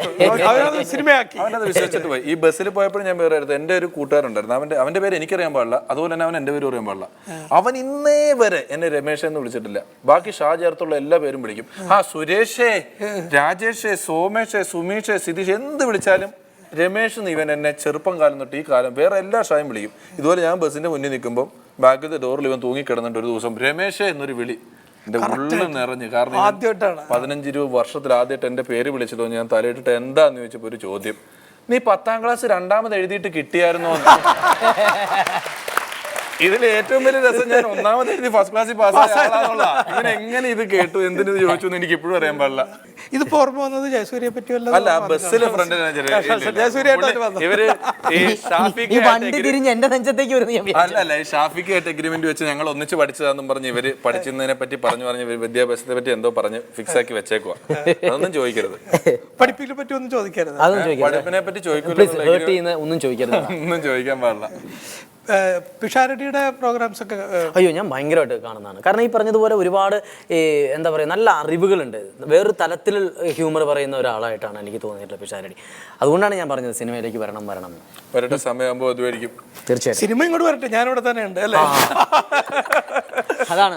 സിനിമയാക്കി, അവനത് വിശ്വസിച്ചിട്ട് പോയി. ഈ ബസ്സിൽ പോയപ്പോഴും ഞാൻ വേറെ എടുത്തു. എൻ്റെ ഒരു കൂട്ടുകാരുണ്ടായിരുന്നു, അവന്റെ പേര് എനിക്കറിയാൻ പാടില്ല, അതുപോലെ തന്നെ അവൻ എൻ്റെ പേര് അറിയാൻ പാടില്ല. അവൻ ഇന്നേ വരെ എന്നെ രമേശ് എന്ന് വിളിച്ചിട്ടില്ല. ബാക്കി ഷാ ചേർത്തുള്ള എല്ലാ പേരും വിളിക്കും. സുരേഷേ, രാജേഷേ, സോമേഷേ, സുമീഷേ, സിതീഷ് എന്ത് വിളിച്ചാലും രമേഷ് എന്ന് ഇവൻ എന്നെ ചെറുപ്പം കാലം തൊട്ട് ഈ കാലം വേറെ എല്ലാ ഷായും വിളിക്കും. ഇതുപോലെ ഞാൻ ബസ്സിന്റെ മുന്നിൽ നിൽക്കുമ്പോൾ ബാക്കിലത്തെ ഡോറിൽ ഇവൻ തൂങ്ങിക്കിടന്നിട്ട് ഒരു ദിവസം രമേശേ എന്നൊരു വിളി എന്റെ ഉള്ളിൽ നിറഞ്ഞു. കാരണം 15-20 വർഷത്തിൽ ആദ്യമായിട്ട് എന്റെ പേര് വിളിച്ചതോ ഞാൻ തലയിട്ടിട്ട് എന്താന്ന് ചോദിച്ചപ്പോ ഒരു ചോദ്യം, നീ 10ാം ക്ലാസ് 2ാമത് എഴുതിയിട്ട് കിട്ടിയായിരുന്നോ? ഇതിൽ ഏറ്റവും വലിയ രസം ഞാൻ 1ാമത് എഴുതി ഫസ്റ്റ് ക്ലാസ്സിൽ പാസ്സായുള്ള ഇവൻ എങ്ങനെ ഇത് കേട്ടു എന്തിനു ചോദിച്ചു എന്ന് എനിക്ക് ഇപ്പോഴും അറിയാൻ പാടില്ല. ഇത് ഓർമ്മ വന്നത് ജയസൂര്യയെ പറ്റിയല്ല. അല്ല, ബസ്സിലെ ഫ്രണ്ട് ഇവര് ഈ അല്ല ഈ ഷാഫിക്കായിട്ട് എഗ്രിമെന്റ് വെച്ച് ഞങ്ങൾ ഒന്നിച്ച് പഠിച്ചതാന്നും പറഞ്ഞ് ഇവര് പഠിച്ചതിനെ പറ്റി പറഞ്ഞ് വിദ്യാഭ്യാസത്തെ പറ്റി എന്തോ പറഞ്ഞ് ഫിക്സ് ആക്കി വെച്ചേക്കുവാ. അതൊന്നും ചോദിക്കരുത്. പഠിപ്പിനെ പറ്റി ഒന്നും ചോദിക്കരുത്. പഠിപ്പിനെ പറ്റി ചോദിക്കില്ല, ഒന്നും ചോദിക്കരുത്, ഒന്നും ചോദിക്കാൻ പാടില്ല. പിഷാരടിയുടെ പ്രോഗ്രാംസ് ഒക്കെ അയ്യോ ഞാൻ ഭയങ്കരമായിട്ട് കാണുന്നതാണ്. കാരണം ഈ പറഞ്ഞതുപോലെ ഒരുപാട് എന്താ പറയുക നല്ല അറിവുകളുണ്ട്. വേറൊരു തലത്തിൽ ഹ്യൂമർ പറയുന്ന ഒരാളായിട്ടാണ് എനിക്ക് തോന്നിയിട്ടുള്ളത് പിഷാരടി. അതുകൊണ്ടാണ് ഞാൻ പറഞ്ഞത് സിനിമയിലേക്ക് വരണം വരട്ടെ, സമയമാകുമ്പോൾ അതുമായിരിക്കും. തീർച്ചയായും സിനിമ ഇങ്ങോട്ട് വരട്ടെ, ഞാനിവിടെ തന്നെ ഉണ്ട് അല്ലേ. അതാണ്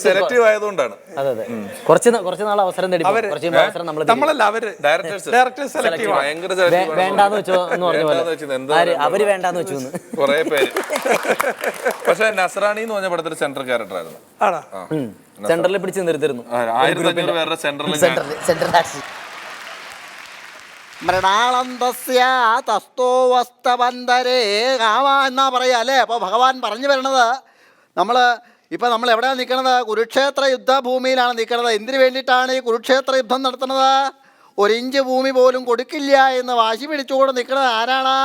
സെലക്റ്റീവ് ആയതുകൊണ്ടാണ്. അതെ അതെ, കുറച്ച് നാൾ അവസരം തേടി അവസരം വേണ്ടാന്ന് വെച്ചോ എന്ന് പറഞ്ഞ പോലെ അവര് വേണ്ടാന്ന് വെച്ചു കൊറേ പേര്. പക്ഷെ നസ്രാണി എന്ന് പറഞ്ഞ പടത്തിൽ സെൻട്രൽ ക്യാരക്ടർ ആയിരുന്നു. സെന്ററിൽ പിടിച്ച് നിർത്തിരുന്നു. 1500 പേരുടെ സെൻട്രൽ മൃണാളന്തസ്യ തസ്തോ വസ്തബന്ധരേ കാമ എന്നാ പറയാ അല്ലേ. അപ്പോൾ ഭഗവാൻ പറഞ്ഞു വരണത് നമ്മൾ എവിടെയാണ് നിൽക്കുന്നത്? കുരുക്ഷേത്ര യുദ്ധഭൂമിയിലാണ് നിൽക്കുന്നത്. എന്തിനു വേണ്ടിയിട്ടാണ് ഈ കുരുക്ഷേത്ര യുദ്ധം നടത്തുന്നത്? 1 ഇഞ്ച് ഭൂമി പോലും കൊടുക്കില്ല എന്ന് വാശി പിടിച്ചുകൊണ്ട് നിൽക്കുന്നത് ആരാണ്?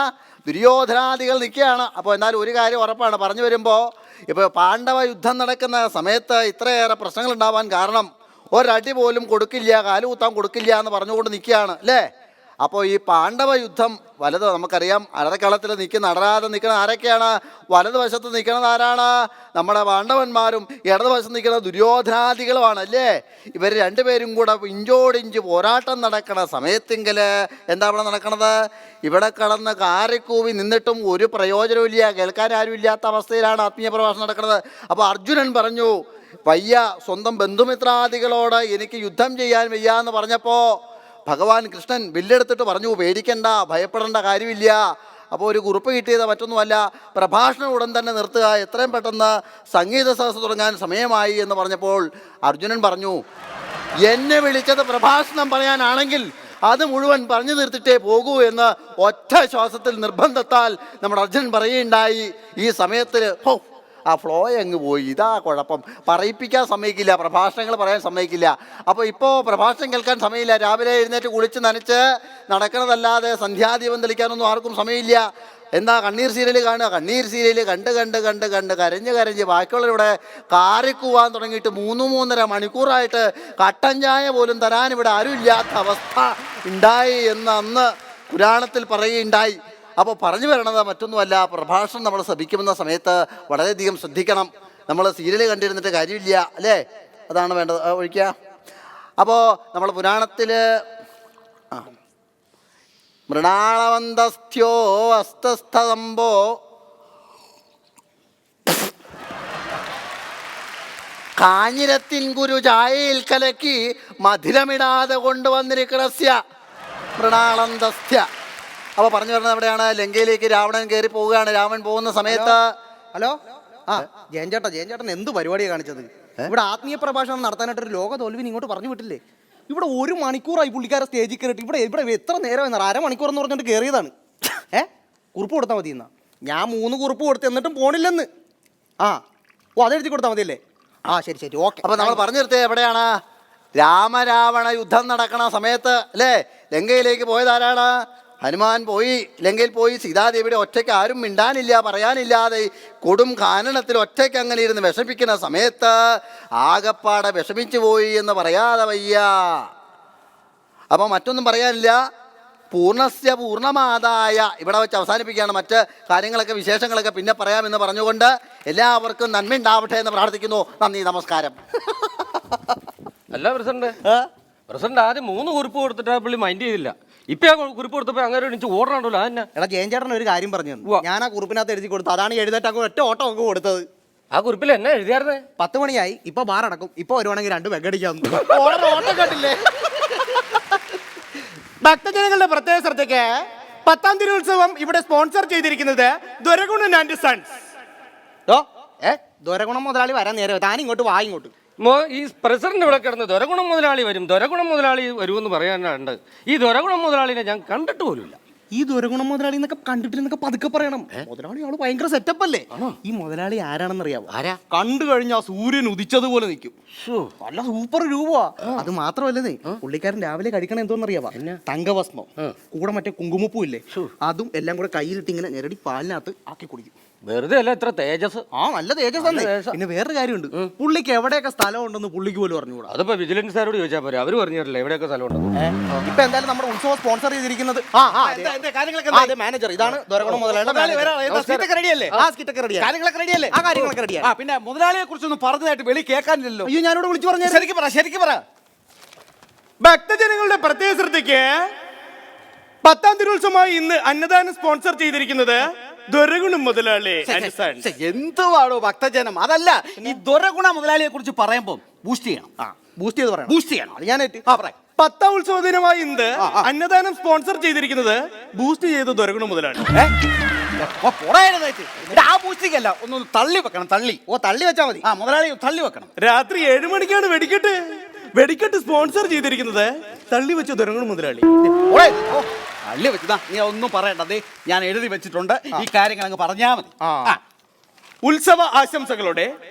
ദുര്യോധനാദികൾ നിൽക്കുകയാണ്. അപ്പോൾ എന്നാലും ഒരു കാര്യം ഉറപ്പാണ്, പറഞ്ഞു വരുമ്പോൾ ഇപ്പോൾ പാണ്ഡവ യുദ്ധം നടക്കുന്ന സമയത്ത് ഇത്രയേറെ പ്രശ്നങ്ങൾ ഉണ്ടാവാൻ കാരണം ഒരടി പോലും കൊടുക്കില്ല, കാലുകുത്താൻ കൊടുക്കില്ല എന്ന് പറഞ്ഞുകൊണ്ട് നിൽക്കുകയാണ് അല്ലേ. അപ്പോൾ ഈ പാണ്ഡവ യുദ്ധം വലത് നമുക്കറിയാം, അടകളത്തിൽ നടരാതെ നിൽക്കുന്ന ആരൊക്കെയാണ്? വലതുവശത്ത് നിൽക്കുന്നത് ആരാണ്? നമ്മുടെ പാണ്ഡവന്മാരും ഇടതുവശത്ത് നിൽക്കുന്ന ദുര്യോധനാദികളുമാണ് അല്ലേ. ഇവർ രണ്ടുപേരും കൂടെ ഇഞ്ചോടിഞ്ച് പോരാട്ടം നടക്കുന്ന സമയത്തെങ്കിൽ എന്താ ഇവിടെ നടക്കണത്? ഇവിടെ കടന്ന് കാറിക്കൂവി നിന്നിട്ടും ഒരു പ്രയോജനമില്ല, കേൾക്കാൻ ആരും ഇല്ലാത്ത അവസ്ഥയിലാണ് ആത്മീയ പ്രഭാഷണം നടക്കുന്നത്. അപ്പോൾ അർജുനൻ പറഞ്ഞു വയ്യ, സ്വന്തം ബന്ധുമിത്രാദികളോട് എനിക്ക് യുദ്ധം ചെയ്യാൻ വയ്യ എന്ന് പറഞ്ഞപ്പോൾ ഭഗവാൻ കൃഷ്ണൻ വില്ലെടുത്തിട്ട് പറഞ്ഞു പേടിക്കണ്ട, ഭയപ്പെടേണ്ട കാര്യമില്ല. അപ്പോൾ ഒരു കുറിപ്പ് കിട്ടിയത് മറ്റൊന്നുമല്ല, പ്രഭാഷണം ഉടൻ തന്നെ നിർത്തുക, എത്രയും പെട്ടെന്ന് സംഗീത സദസ്സ് തുടങ്ങാൻ സമയമായി എന്ന് പറഞ്ഞപ്പോൾ അർജുനൻ പറഞ്ഞു എന്നെ വിളിച്ചത് പ്രഭാഷണം പറയാനാണെങ്കിൽ അത് മുഴുവൻ പറഞ്ഞു നിർത്തിട്ടേ പോകൂ എന്ന് ഒറ്റ ശ്വാസത്തിൽ നിർബന്ധത്താൽ നമ്മുടെ അർജുനൻ പറയുകയുണ്ടായി. ഈ സമയത്തിൽ ആ ഫ്ലോ അങ്ങ് പോയി. ഇതാ കുഴപ്പം, പറയിപ്പിക്കാൻ സമ്മതിക്കില്ല, പ്രഭാഷണങ്ങൾ പറയാൻ സമ്മതിക്കില്ല. അപ്പോൾ ഇപ്പോൾ പ്രഭാഷണം കേൾക്കാൻ സമയമില്ല. രാവിലെ എഴുന്നേറ്റ് കുളിച്ച് നനച്ച് നടക്കണതല്ലാതെ സന്ധ്യാദീപം തെളിക്കാനൊന്നും ആർക്കും സമയമില്ല. എന്താ കണ്ണീർ സീരിയൽ കാണുക, കണ്ണീർ സീരിയൽ കണ്ട് കരഞ്ഞ് ബാക്കിയുള്ളവരിവിടെ കാറിക്കൂവാൻ തുടങ്ങിയിട്ട് 3-3.5 മണിക്കൂറായിട്ട് കട്ടൻ ചായ പോലും തരാൻ ഇവിടെ ആരും ഇല്ലാത്ത അവസ്ഥ ഉണ്ടായി എന്ന് അന്ന് പുരാണത്തിൽ പറയുകയുണ്ടായി. അപ്പോൾ പറഞ്ഞു വരണത് മറ്റൊന്നുമല്ല, പ്രഭാഷണം നമ്മൾ ശ്രമിക്കുന്ന സമയത്ത് വളരെയധികം ശ്രദ്ധിക്കണം. നമ്മൾ സീരിയൽ കണ്ടിരുന്നിട്ട് കാര്യമില്ല അല്ലേ, അതാണ് വേണ്ടത്. ഒഴിക്കുക. അപ്പോൾ നമ്മൾ പുരാണത്തിൽ മൃണാളവന്തസ്ഥ്യോ അസ്തസ്ഥതംബോ കാഞ്ഞിരത്തിൻ ഗുരു ചായയിൽ കലക്കി മധുരമിടാതെ കൊണ്ടുവന്നിരിക്കണസ്യ മൃണാളന്തസ്ഥ്യ. അപ്പോൾ പറഞ്ഞു വരുന്നത് എവിടെയാണ്? ലങ്കയിലേക്ക് രാവണൻ കയറി പോവുകയാണ്. രാവണൻ പോകുന്ന സമയത്ത് ഹലോ ജയൻചേട്ടൻ എന്ത് പരിപാടിയാണ് കാണിച്ചത്? ഇവിടെ ആത്മീയ പ്രഭാഷണം നടത്താനായിട്ടൊരു ലോക തോൽവിന് ഇങ്ങോട്ട് പറഞ്ഞു വിട്ടില്ലേ? ഇവിടെ 1 മണിക്കൂറായി പുള്ളിക്കാരെ സ്റ്റേജിൽ കയറിയിട്ട് ഇവിടെ എത്ര നേരം എന്നാ? 1/2 മണിക്കൂർ എന്ന് പറഞ്ഞിട്ട് കയറിയതാണ്. കുറിപ്പ് കൊടുത്താൽ മതി എന്നാ? ഞാൻ 3 കുറിപ്പ് കൊടുത്ത് എന്നിട്ടും പോണില്ലെന്ന്. അതെഴുതി കൊടുത്താൽ മതിയല്ലേ? ശരി ഓക്കെ. അപ്പോൾ നമ്മൾ പറഞ്ഞു നിർത്തിയത് എവിടെയാണ്? രാമരാവണ യുദ്ധം നടക്കണ സമയത്ത് അല്ലേ ലങ്കയിലേക്ക് പോയതാരാണ്? ഹനുമാൻ പോയി, ലങ്കയിൽ പോയി. സീതാദേവിയുടെ ഒറ്റയ്ക്ക് ആരും മിണ്ടാനില്ല, പറയാനില്ലാതെ കൊടും കാനനത്തിൽ ഒറ്റയ്ക്ക് അങ്ങനെ ഇരുന്ന് വിഷമിക്കുന്ന സമയത്ത് ആകപ്പാടെ വിഷമിച്ചു പോയി എന്ന് പറയാതെ വയ്യ. അപ്പോൾ മറ്റൊന്നും പറയാനില്ല. പൂർണ്ണസ്യ പൂർണ്ണമാതായ ഇവിടെ വെച്ച് അവസാനിപ്പിക്കുകയാണ്. മറ്റ് കാര്യങ്ങളൊക്കെ വിശേഷങ്ങളൊക്കെ പിന്നെ പറയാമെന്ന് പറഞ്ഞുകൊണ്ട് എല്ലാവർക്കും നന്മ ഉണ്ടാവട്ടെ എന്ന് പ്രാർത്ഥിക്കുന്നു. നന്ദി, നമസ്കാരം. അല്ല പ്രസിഡന്റ് ആദ്യം 3 കുറിപ്പ് കൊടുത്തിട്ട് പുള്ളി മൈൻഡ് ചെയ്തില്ല. ഇപ്പൊ ആ കുറിപ്പ് കൊടുത്തപ്പോ അങ്ങനെ എണീച്ച് ഓടണല്ലോ. അതന്നെ എടാ ജയൻചേട്ടൻ ഒരു കാര്യം പറഞ്ഞു തന്നു. ഞാൻ ആ കുറിപ്പിനകത്ത് എഴുതി കൊടുത്തു. അതാണ് എഴുതിട്ട് അങ്ങ് ഒറ്റ ഓട്ടം ഒക്കെ കൊടുത്തത്. ആ കുറിപ്പിൽ എന്നെ എഴുതിയായിരുന്നേ? 10 മണിയായി, ഇപ്പൊ ബാർ അടക്കും. ഇപ്പൊ വരുവാണെങ്കിൽ 2 വെഗടിക്കാന്ന് ഓട്ടം കേട്ടില്ലേ? ഭക്തജനങ്ങളുടെ പ്രത്യേക ശ്രദ്ധയ്ക്ക് 10ാം തിരുവുത്സവം ഇവിടെ സ്പോൺസർ ചെയ്തിരിക്കുന്നത് ദൊരഗുണൻ ആൻഡ് സൺസ്. ദൊരഗുണം മുതലാളി വരാൻ നേരെ താൻ ഇങ്ങോട്ട് വാ. ഇങ്ങോട്ട് ഈ പ്രസിഡന്റ് ഇവിടെ കിടന്ന് ദൊരഗുണം മുതലാളി വരുമെന്ന് പറയാനുണ്ട്. ഈ ദൊരഗുണം മുതലാളിനെ ഞാൻ കണ്ടിട്ട് പോലുമില്ല. ഈ ദുരഗുണം മുതലാളി എന്നൊക്കെ കണ്ടിട്ട് പതുക്കെ പറയണം. മുതലാളി ആള് ഭയങ്കര സെറ്റപ്പ് അല്ലേ? ഈ മുതലാളി ആരാണെന്ന് അറിയാവോ? കണ്ടു കഴിഞ്ഞാൽ സൂര്യൻ ഉദിച്ചതുപോലെ നിൽക്കും. നല്ല സൂപ്പർ രൂപമാ. അത് മാത്രമല്ലേ, പുള്ളിക്കാരൻ രാവിലെ കഴിക്കണ എന്തോന്നറിയാവാ? തങ്കഭസ്മം കൂടെ മറ്റേ കുങ്കുമപ്പൂ ഇല്ലേ, അതും എല്ലാം കൂടെ കയ്യിലിട്ട് ഇങ്ങനെ ഞെരടി പാലിനകത്ത് ആക്കി കുടിക്കും. വെറുതെ അല്ല എത്ര തേജസ്. നല്ല തേജസ് തന്നെ. പിന്നെ വേറൊരു കാര്യമുണ്ട്, പുള്ളിക്ക് എവിടെയൊക്കെ സ്ഥലം ഉണ്ടെന്ന് പുള്ളിക്ക് പോലും അറിഞ്ഞുകൂടാ. അതിപ്പോ വിജിലൻസ് സാരോട് ചോദിച്ചാൽ പോരെ, അവര് പറഞ്ഞു തരില്ല എവിടെയൊക്കെ സ്ഥലം ഉണ്ടെന്ന്. ഇപ്പൊ എന്തായാലും നമ്മുടെ ഉത്സവം സ്പോൺസർ ചെയ്തിരിക്കുന്നത് മാനേജർ ഇതാണ് ദൊരഗുണം മുതലാളി. പിന്നെ മുതലാളിയെ കുറിച്ചൊന്നും പറഞ്ഞതായിട്ട് വെളി കേൾക്കാനില്ലല്ലോ. അയ്യോ, ഞാനോട് വിളിച്ചു പറഞ്ഞു. ശരിക്കും പറ. ഭക്തജനങ്ങളുടെ പ്രത്യേക ശ്രദ്ധയ്ക്ക് 10ാം തിരുവുത്സവമായി ഇന്ന് അന്നദാനം സ്പോൺസർ ചെയ്തിരിക്കുന്നത് ദൊരഗുണം മുതലാളി. എന്തുവാണോ ഭക്തജനം? അതല്ല, ഈ ദൊരഗുണ മുതലാളിയെ കുറിച്ച് പറയുമ്പോൾ ബൂസ്റ്റ് ചെയ്യണം. ബൂസ്റ്റ് ചെയ്യണം. അത് ഞാൻ 10ാം ഉത്സവ ദിനമായി ഇന്ന് അന്നദാനം സ്പോൺസർ ചെയ്തിരിക്കുന്നത് ബൂസ്റ്റ് ചെയ്ത ദൊരഗുണം മുതലാളി. ആ ബൂസ്റ്റിംഗ് അല്ല, ഒന്ന് തള്ളി വെക്കണം. തള്ളി വെച്ചാൽ മതി. മുതലാളി തള്ളി വെക്കണം. രാത്രി 7 മണിക്കാണ് വെടിക്കെട്ട് സ്പോൺസർ ചെയ്തിരിക്കുന്നത് തള്ളി വെച്ച ദൊരഗുണം മുതലാളി. തള്ളി വെച്ചതാ, നീ ഒന്നും പറയണ്ടത്, ഞാൻ എഴുതി വെച്ചിട്ടുണ്ട്. ഈ കാര്യങ്ങൾ അങ്ങ് പറഞ്ഞാൽ മതി. ഉത്സവ ആശംസകളോടെ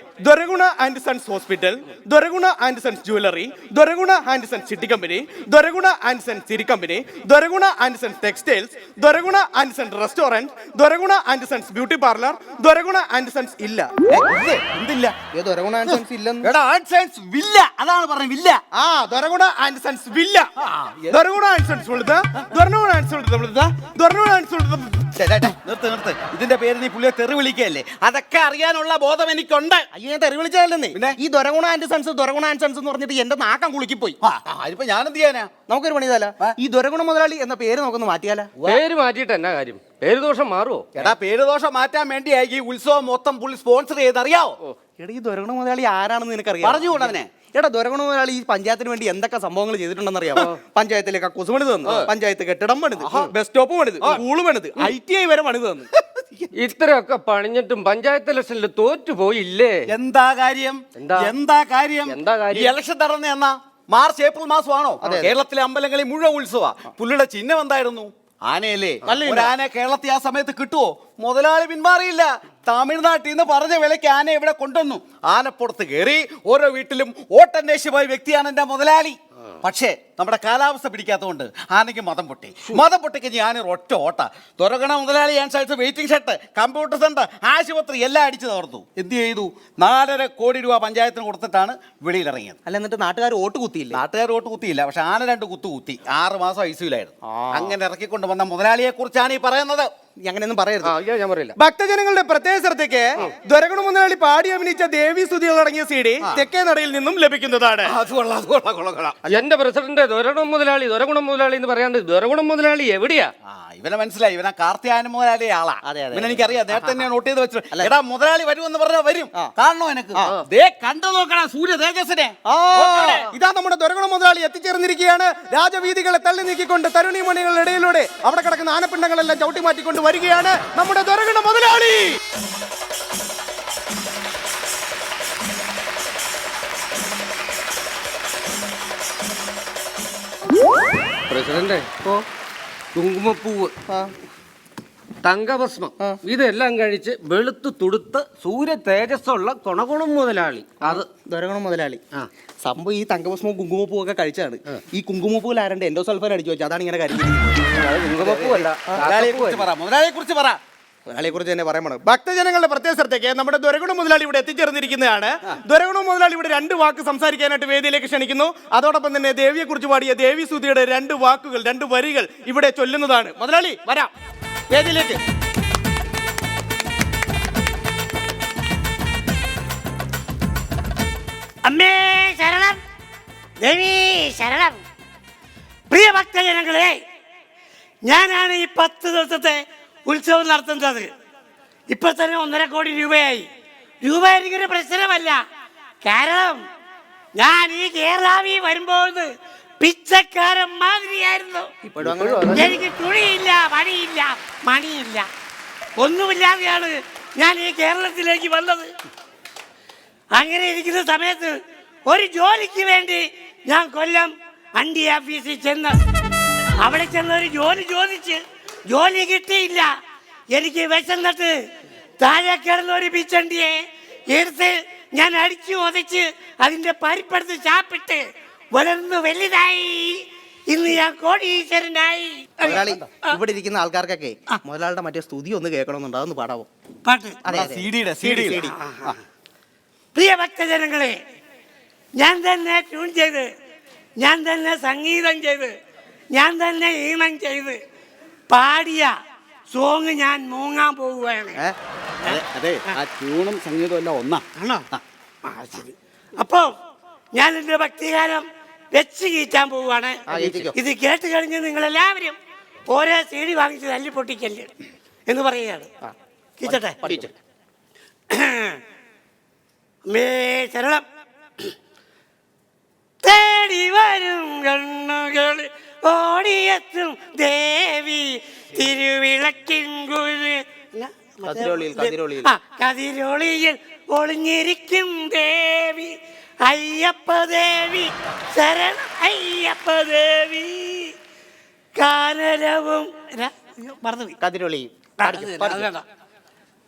Doraguna and sons hospital, Doraguna and sons jewellery, Doraguna and sons city company, Doraguna and sons സിരി company, Doraguna and sons textiles, Doraguna and sons restaurant, Doraguna and sons beauty parlour, Doraguna and sons ഇല്ല. എന്തില്ല? ദൊരഗുണ ആൻഡ് സൺസ് ഇല്ലെന്ന്. വില്ല, അതാണ് പറഞ്ഞത്. Villa. Doraguna and sons villa. Doraguna and sons വിളിത, Doraguna and sons വിളിത, Doraguna and sons. നിർത്ത്. ഇതിന്റെ പേര് നീ പുള്ളിയെ തെറി വിളിക്കല്ലേ? അതൊക്കെ അറിയാനുള്ള ബോധം എനിക്കുണ്ട്. അയ്യോ, ഞാൻ തെറി വിളിച്ചതല്ലെന്നേ. ഈ ദൊരഗുണ ആൻഡ് സൺസ് എന്ന് പറഞ്ഞിട്ട് എന്റെ നാക്കം കുളിക്കിപ്പോയി. അതിപ്പോ ഞാൻ എന്ത് ചെയ്യാനാ? നമുക്കൊരു പണിയതല്ല, ഈ ദൊരഗുണ മുതലാളി എന്ന പേര് നമുക്കൊന്ന് മാറ്റിയാലോ? പേര് മാറ്റിയിട്ട് എന്നാ കാര്യം? പേര് ദോഷം മാറുമോ? എടാ, പേര് ദോഷം മാറ്റാൻ വേണ്ടിയായി ഈ ഉത്സവം മൊത്തം പുള്ളി സ്പോൺസർ ചെയ്തറിയാവോ? എടാ, ഈ ദൊരഗുണ മുതലാളി ആരാണെന്ന് നിനക്കറിയാം? പറഞ്ഞുകൂടെ അവനെ? എടാ, ദൊരഗുണ മുതലാളി ഈ പഞ്ചായത്തിന് വേണ്ടി എന്തൊക്കെ സംഭവങ്ങൾ ചെയ്തിട്ടുണ്ടെന്ന് അറിയാമോ? പഞ്ചായത്തിലെ കക്കൂസ് പണിത് തന്നു, പഞ്ചായത്ത് കെട്ടിടം പണിത്, ബസ് സ്റ്റോപ്പ് പണിത്, സ്കൂള് പണിത്, ITI വരെ പണിത് തന്നു. ഇത്രയൊക്കെ പണിഞ്ഞിട്ടും പഞ്ചായത്ത് ഇലക്ഷനിൽ തോറ്റുപോയില്ലേ? എന്താ കാര്യം? ഈ ഇലക്ഷൻ നടന്ന എന്നാ? മാർച്ച് ഏപ്രിൽ മാസമാണോ? കേരളത്തിലെ അമ്പലങ്ങളിൽ മുഴുവൻ ഉത്സവ. പുള്ളിയുടെ ചിഹ്നം എന്തായിരുന്നു? ആനയല്ലേ? ഒരു ആന കേരളത്തിൽ ആ സമയത്ത് കിട്ടുവോ? മുതലാളി പിന്മാറിയില്ല. തമിഴ്നാട്ടിൽ നിന്ന് പറഞ്ഞ വിലയ്ക്ക് ആന ഇവിടെ കൊണ്ടുവന്നു. ആനപ്പുറത്ത് കയറി ഓരോ വീട്ടിലും ഓട്ടന്വേഷിച്ച് പോയ വ്യക്തിയാണ് എന്റെ മുതലാളി. പക്ഷേ നമ്മുടെ കാലാവസ്ഥ പിടിക്കാത്തതുകൊണ്ട് ആനയ്ക്ക് മതം പൊട്ടിക്ക് ഞാൻ ഒറ്റ ഓട്ട. ദൊരഗുണ മുതലാളി and waiting shed, computer centre, ആശുപത്രി എല്ലാം അടിച്ചു തകർത്തു. എന്ത് ചെയ്തു? 4.5 കോടി രൂപ പഞ്ചായത്തിന് കൊടുത്തിട്ടാണ് വെളിയിലിറങ്ങിയത്. അല്ല, എന്നിട്ട് നാട്ടുകാർ വോട്ട് കുത്തിയില്ല? പക്ഷെ ആന 2 കുത്തി. 6 മാസം ICUലായിരുന്നു. അങ്ങനെ ഇറക്കിക്കൊണ്ട് വന്ന മുതലാളിയെ കുറിച്ചാണ് ഈ പറയുന്നത്. അങ്ങനെയൊന്നും പറയരുത്. ഞാൻ പറയില്ല. ഭക്തജനങ്ങളുടെ പ്രത്യേക ശ്രദ്ധയ്ക്ക് ദൊരഗുണ മുതലാളി പാടി അഭിനയിച്ച ദേവി സ്തുതികൾ അടങ്ങിയ CD തെക്കേ നടയിൽ നിന്നും ലഭിക്കുന്നതാണ്. എന്റെ പ്രസിഡന്റ് ദൊരഗുണം മുതലാളി എന്ന് പറയാണ്ട് ദൊരഗുണം മുതലാളി എവിടെയാ? ഇവനെ മനസ്സിലായി. ഇവനെ കാർത്തിയായന മുതലാളി ആളാ. ഇവനെ എനിക്കറിയാം. നേരത്തെ തന്നെ നോട്ട് ചെയ്ത് വെച്ചു. എടാ, മുതലാളി വരുമെന്ന് പറഞ്ഞാൽ വരും. കാണണോ എനിക്ക്? കണ്ടു നോക്കണ സൂര്യ തേജസ്സിനെ. ഇതാ നമ്മുടെ ദൊരഗുണ മുതലാളി എത്തിച്ചേർന്നിരിക്കുകയാണ്. രാജവീതികളെ തള്ളി നീക്കിക്കൊണ്ട് തരുണിമണികളുടെ ഇടയിലൂടെ അവിടെ കിടക്കുന്ന ആനപ്പിണ്ടങ്ങളെല്ലാം ചവിട്ടി മാറ്റിക്കൊണ്ട് വരികയാണ് നമ്മുടെ ദൊരഗുണ മുതലാളി. പ്രസിഡന്റ്, കുങ്കുമപ്പൂവ്, തങ്കഭസ്മം ഇതെല്ലാം കഴിച്ച് വെളുത്ത് തുടുത്ത് സൂര്യ തേജസ്സുള്ള കൊണകുണം മുതലാളി. അത് ദൊരഗുണ മുതലാളി സംഭവം ഈ തങ്കഭസ്മവും കുങ്കുമപ്പൂവും ഒക്കെ കഴിച്ചാണ്. ഈ കുങ്കുമപ്പൂവിൽ എൻഡോസൾഫാൻ അടിച്ചു വെച്ചാൽ അതാണ് ഇങ്ങനെ കാര്യം. കുങ്കുമപ്പൂവല്ല. മുതലാളിയെ കുറിച്ച് പറ. മുതലാളിയെ കുറിച്ച് തന്നെ പറയാൻ പോണം. ഭക്തജനങ്ങളുടെ പ്രത്യേക ശ്രദ്ധയ്ക്ക് നമ്മുടെ ദുരഗുണ മുതലാളി ഇവിടെ എത്തിച്ചേർന്നിരിക്കുന്നതാണ്. ദുരഗുണ മുതലാളി ഇവിടെ 2 വാക്ക് സംസാരിക്കാനായിട്ട് വേദിയിലേക്ക് ക്ഷണിക്കുന്നു. അതോടൊപ്പം തന്നെ ദേവിയെ കുറിച്ച് പാടിയ ദേവി സ്തുതിയുടെ 2 വാക്കുകൾ 2 വരികൾ ഇവിടെ ചൊല്ലുന്നതാണ്. മുതലാളി വരാം വേദിയിലേക്ക്. അമ്മേ ശരണം, ദേവി ശരണം. പ്രിയ ഭക്തജനങ്ങളെ, ഞാനാണ് ഈ 10 ദിവസത്തെ ഉത്സവം നടത്തുന്നത്. ഇപ്പൊ തന്നെ 1.5 കോടി രൂപയായി. രൂപ എനിക്കൊരു പ്രശ്നമല്ല. കാരണം ഞാൻ ഈ കേരളാവി വരുമ്പോൾ പിച്ചക്കാരൻ മാതിരിയായിരുന്നു. എനിക്ക് തുണിയില്ല, വടിയില്ല, മണിയില്ല, ഒന്നുമില്ലാതെയാണ് ഞാൻ ഈ കേരളത്തിലേക്ക് വന്നത്. അങ്ങനെ ഇരിക്കുന്ന സമയത്ത് ഒരു ജോലിക്ക് വേണ്ടി ഞാൻ കൊല്ലം അണ്ടി ഓഫീസിൽ ചെന്ന് അവിടെ ചെന്ന് ഒരു ജോലി ചോദിച്ച് ജോലി കിട്ടിയില്ല. എനിക്ക് വിശന്നിട്ട് താഴെ കിടന്ന ഒരു പിച്ചണ്ടിയെ എടുത്ത് ഞാൻ അടിച്ചു ഒതച്ച് അതിന്റെ പരിപ്പെടുത്ത് ചാപ്പിട്ട് വളർന്നു വലുതായി. ഇന്ന് ഞാൻ കോടീശ്വരനായി. മുതലാളി, ഇവിടെ ഇരിക്കുന്ന ആൾക്കാർക്കൊക്കെ മുതലാളിയുടെ മറ്റേ സ്തുതി ഒന്ന് കേൾക്കണമെന്നുണ്ട്. അതൊന്ന് പാടാവോ? പാട്ട്. പ്രിയ ഭക്തജനങ്ങളെ, ഞാൻ തന്നെ ട്യൂൺ ചെയ്ത്, ഞാൻ തന്നെ സംഗീതം ചെയ്ത്, ഞാൻ തന്നെ ഈണം ചെയ്ത് പാടിയ സോങ് ഞാൻ മൂങ്ങാൻ പോവുകയാണ്. അതെ, ആ ട്യൂണും സംഗീതവും എല്ലാം ഒന്നാ. ശരി. അപ്പോ ഞാൻ എന്റെ ഭക്തിഗാനം വെച്ച് കീറ്റാൻ പോവുകയാണ്. ഇത് കേട്ട് കഴിഞ്ഞ് നിങ്ങളെല്ലാവരും ഓരോ CD വാങ്ങിച്ച് തല്ലി പൊട്ടിക്കല്ലേ എന്ന് പറയുകയാണ്. കീച്ചട്ടെ. ശരണം. തേടി വരും കണ്ണുകൾ ഓടിയെത്തും ദേവി കതിരൊളിയിൽ ഒളിഞ്ഞിരിക്കും ദേവി അയ്യപ്പ ദേവി ശരണം അയ്യപ്പ ദേവി കാനരവും മറന്നുപോയി കതിരൊളിയും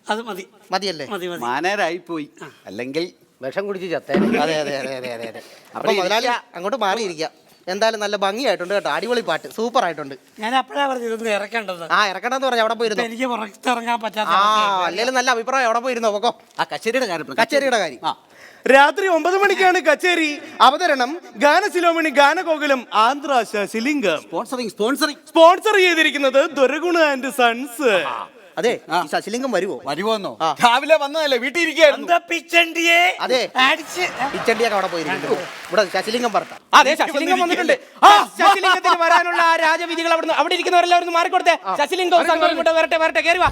അത് മതി. മതിയല്ലേ? മാനേരായി പോയി, അല്ലെങ്കിൽ വിഷം കുടിച്ച് ചത്തേ. അതെ അതെ അതെ അതെ അതെ അതെ. അപ്പൊ മുതലാളി അങ്ങോട്ട് മാറിയിരിക്കുക. എന്തായാലും നല്ല ഭംഗിയായിട്ടുണ്ട് കേട്ടോ. അടിപൊളി പാട്ട്, സൂപ്പർ ആയിട്ടുണ്ട്. ഞാൻ അപ്പോഴാ പറഞ്ഞു ഇതൊന്ന് ഇറക്കേണ്ടത്. ഇറക്കണ്ടെന്ന് പറഞ്ഞ അവിടെ പോയിരുന്നു. എനിക്ക് പുറത്തിറങ്ങാൻ പറ്റാത്ത അല്ലെങ്കിലും നല്ല അഭിപ്രായം. അവിടെ പോയിരുന്നോ? പൊക്കോ. ആ കച്ചേരിയുടെ കാര്യം. കച്ചേരിയുടെ കാര്യം രാത്രി 9 മണിക്കാണ് കച്ചേരി. അവതരണം ഗാനശിലോമണി ഗാനഗോകുലം ആന്ധ്ര ശശിലിംഗം. സ്പോൺസർ ചെയ്തിരിക്കുന്നത് ദുരഗുണ ആൻഡ് സൺസ്. അതെ, ശശിലിംഗം വരുമോന്നോ? രാവിലെ വന്നതല്ലേ, വീട്ടിൽ ഇരിക്കുകയായിരുന്നു. അതെ, പിച്ചണ്ടിയൊക്കെ അവിടെ പോയിരിക്കുന്നു. ഇവിടെ ശശിലിംഗം പറഞ്ഞ അതെ, ശശിലിംഗം വന്നിട്ടുണ്ട്. ശശിലിംഗത്തിന് വരാനുള്ള രാജവിധികൾ അവിടെ ഇരിക്കുന്നവരെല്ലാവരും മാറിക്കൊടുത്തേ. ശശിലിംഗം സംഘം കൊണ്ട് വരട്ടെ കയറി വാ.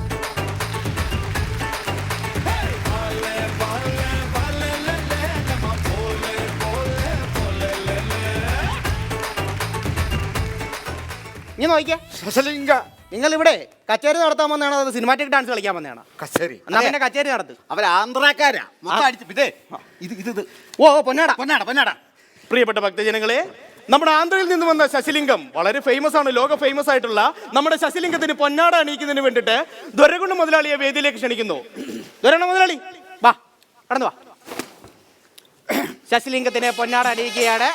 നീ നോക്കിയേ ശശിലിംഗ, നിങ്ങൾ ഇവിടെ കച്ചേരി നടത്താൻ വന്നതാണോ അത് സിനിമാറ്റിക് ഡാൻസ് കളിക്കാൻ വന്നതാണോ? കച്ചേരി. എന്നാ പിന്നെ കച്ചേരി നടത്തും. അവർ ആന്ധ്രാക്കാരാ. പൊന്നാട. പ്രിയപ്പെട്ട ഭക്തജനങ്ങളെ, നമ്മുടെ ആന്ധ്രയിൽ നിന്ന് വന്ന ശശിലിംഗം വളരെ ഫേമസ് ആണ്, ലോക ഫേമസ് ആയിട്ടുള്ള നമ്മുടെ ശശിലിംഗത്തിന് പൊന്നാട അണിയിക്കുന്നതിന് വേണ്ടിയിട്ട് ദുരഗുണ മുതലാളിയെ വേദിയിലേക്ക് ക്ഷണിക്കുന്നു. ദുരഗുണ മുതലാളി വാ, കടന്നു വാ. ശശിലിംഗത്തിന് പൊന്നാട അണിയിക്കുകയാണ്.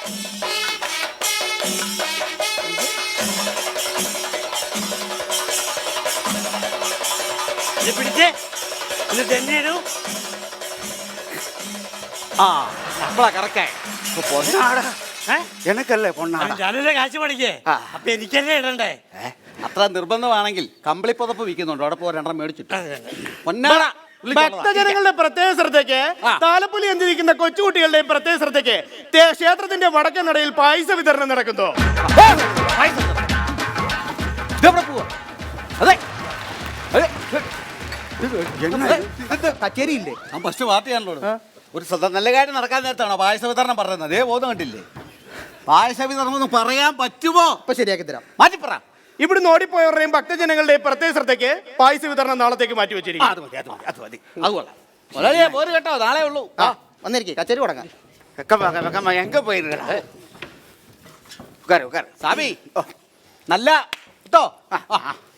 പിടിച്ചേ എന്നിട്ട് എന്നെ ഇടൂ. നമ്മളാ കറക്റ്റ്. എനക്കല്ലേ പൊന്നാട? ഞാനല്ലേ കാശ് പഠിക്കേ, അപ്പൊ എനിക്കല്ലേ ഇടണ്ടേ? അത്ര നിർബന്ധമാണെങ്കിൽ കമ്പിളി പുതപ്പ് വിൽക്കുന്നുണ്ട്, അവിടെ പോ 2 മേടിച്ചിട്ട്. പൊന്നാട. ഭക്തജനങ്ങളുടെ പ്രത്യേക ശ്രദ്ധയ്ക്ക്, താലപ്പൊലി എന്തിരിക്കുന്ന കൊച്ചുകുട്ടികളുടെയും പ്രത്യേക ശ്രദ്ധയ്ക്ക്, ക്ഷേത്രത്തിന്റെ വടക്കൻ നടയിൽ പായസ വിതരണം നടക്കുന്നു. കച്ചേരിയില്ലേ? ഫസ്റ്റ് പാർട്ടിയാണല്ലോ. ഒരു നല്ല കാര്യം നടക്കാൻ നേരത്താണോ പായസ വിതരണം പറയുന്നത്? അതേ ബോധം കണ്ടില്ലേ? പായസ വിതരണം ഒന്ന് പറയാൻ പറ്റുമോ? ഇപ്പൊ ശരിയാക്കി തരാം. മാറ്റിപ്പറ. ഇവിടുന്ന് ഓടിപ്പോയവരുടെയും ഭക്തജനങ്ങളുടെയും പ്രത്യേക ശ്രദ്ധയ്ക്ക് പായസ വിതരണം നാളത്തേക്ക് മാറ്റി വെച്ചിരിക്കും. പോര് കേട്ടോ, നാളെ ഉള്ളൂ. വന്നിരിക്കേ, കച്ചേരി തുടങ്ങാം. എങ്ക പോയിരുന്നടാ സാബി, നല്ല കേട്ടോ.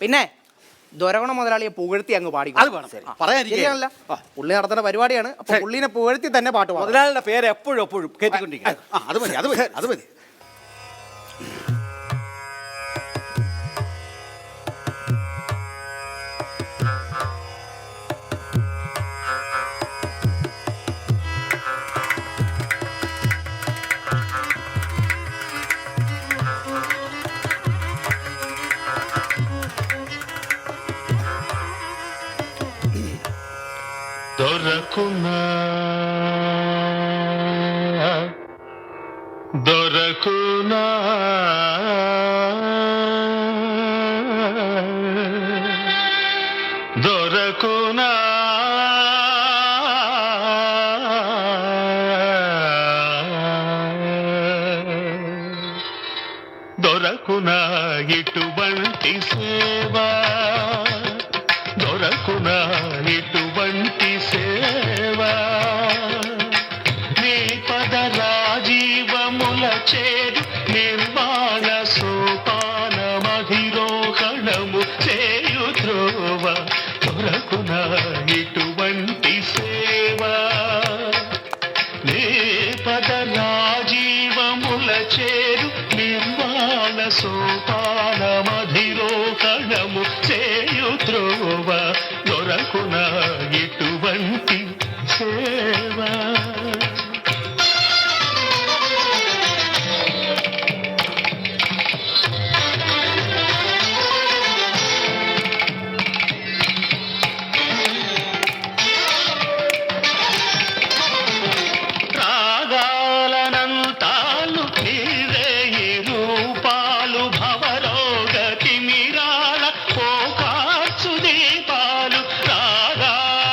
പിന്നെ ദുരഗുണ മുതലാളിയെ പുകഴ്ത്തി അങ്ങ് പാടി. അത് വേണം, പറയാനില്ല. പുള്ളി നടത്തുന്ന പരിപാടിയാണ്. അപ്പൊ പുള്ളിനെ പുകഴ്ത്തി തന്നെ പാട്ട് പാടും. മുതലാളിയുടെ പേര് എപ്പോഴും കേട്ടിക്കൊണ്ടിരിക്കും. അത് മതി. దొరకునా దొరకునా దొరకునా దొరకునా ఇటువంటి సేవా దొరకునా ఇటువంటి సేవా నీ పద రాజీవముల చేరు నిర్వాణ సోపానమధిరోహణము చేయు త్రోవ దొరకునా ఇటువంటి సేవా నీ పద రాజీవముల చేరు నిర్వాణ సోపానమధిరోహణము చేయు త్రోవ దొరకునా ఇటువంటి సేవా రాగాలనంతాలు నీవే ఈ రూపాలు భవరోగ తిమిరాల పోకార్చు దీపాలు రాగాలనంతాలు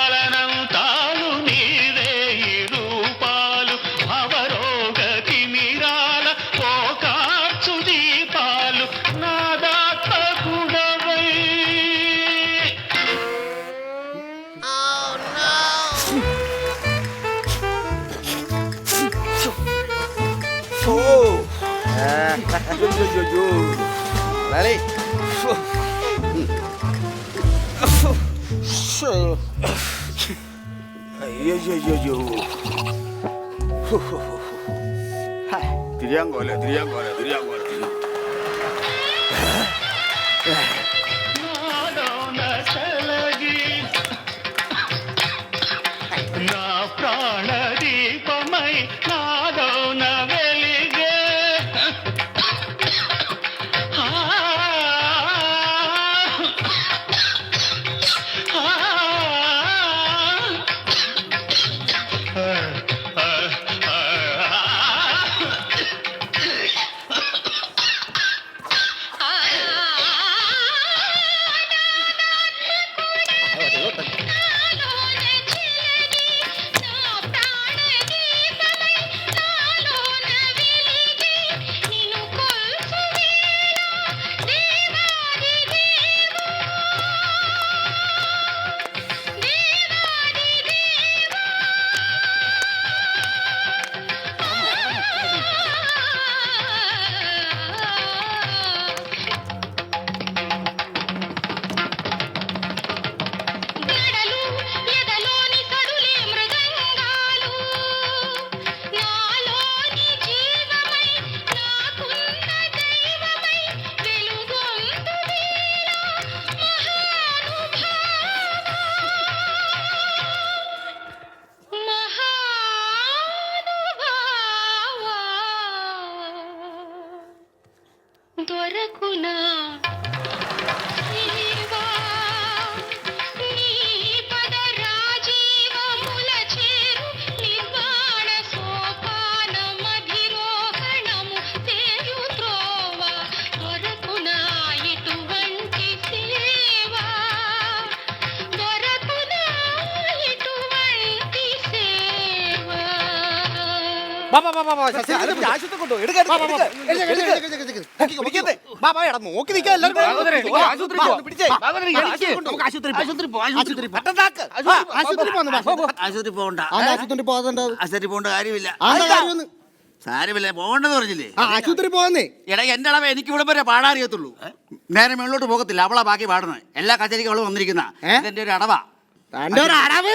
నీవే ఈ రూపాలు భవరోగ తిమిరాల పోకార్చు దీపాలు నాదాత్మ గుణవై Ready? തിരിയാൻ കോല തിരിയാൻ കോല തിരിയാൻ കോല నాలోన చలగి నా ప్రాణ దీపమై నాలోన వెలిగే ఆ, ఆ, ఆ, ఆ, దొరకునా జీవా నీ పద రాజీవముల చేరు నిర్వాణ సోపానమధిరోహణము చేయు త్రోవ దొరకునా ఇటువంటి సేవా దొరకునా ఇటువంటి సేవా ബാബാ ആശുപത്രി കൊണ്ടു എടുക്ക നോക്കി നിൽക്കാൻ എല്ലാവരും ആശുപത്രി പോകണ്ട ആശുപത്രി പോകേണ്ട കാര്യമില്ല സാരമില്ല പോകണ്ടെന്ന് പറഞ്ഞില്ലേ ആശുപത്രി പോകാന്നേ എടാ എന്റെ അളവ് എനിക്ക് ഇവിടെ വരെ പാടാറിയത്തുള്ളൂ നേരെ മുകളിലോട്ട് പോകത്തില്ല അവളാ ബാക്കി പാടുന്നത് എല്ലാ കച്ചേരിക്കും അവള് വന്നിരിക്കുന്ന ഇതിന്റെ ഒരു അടവാ തന്റെ ഒരു അടവ്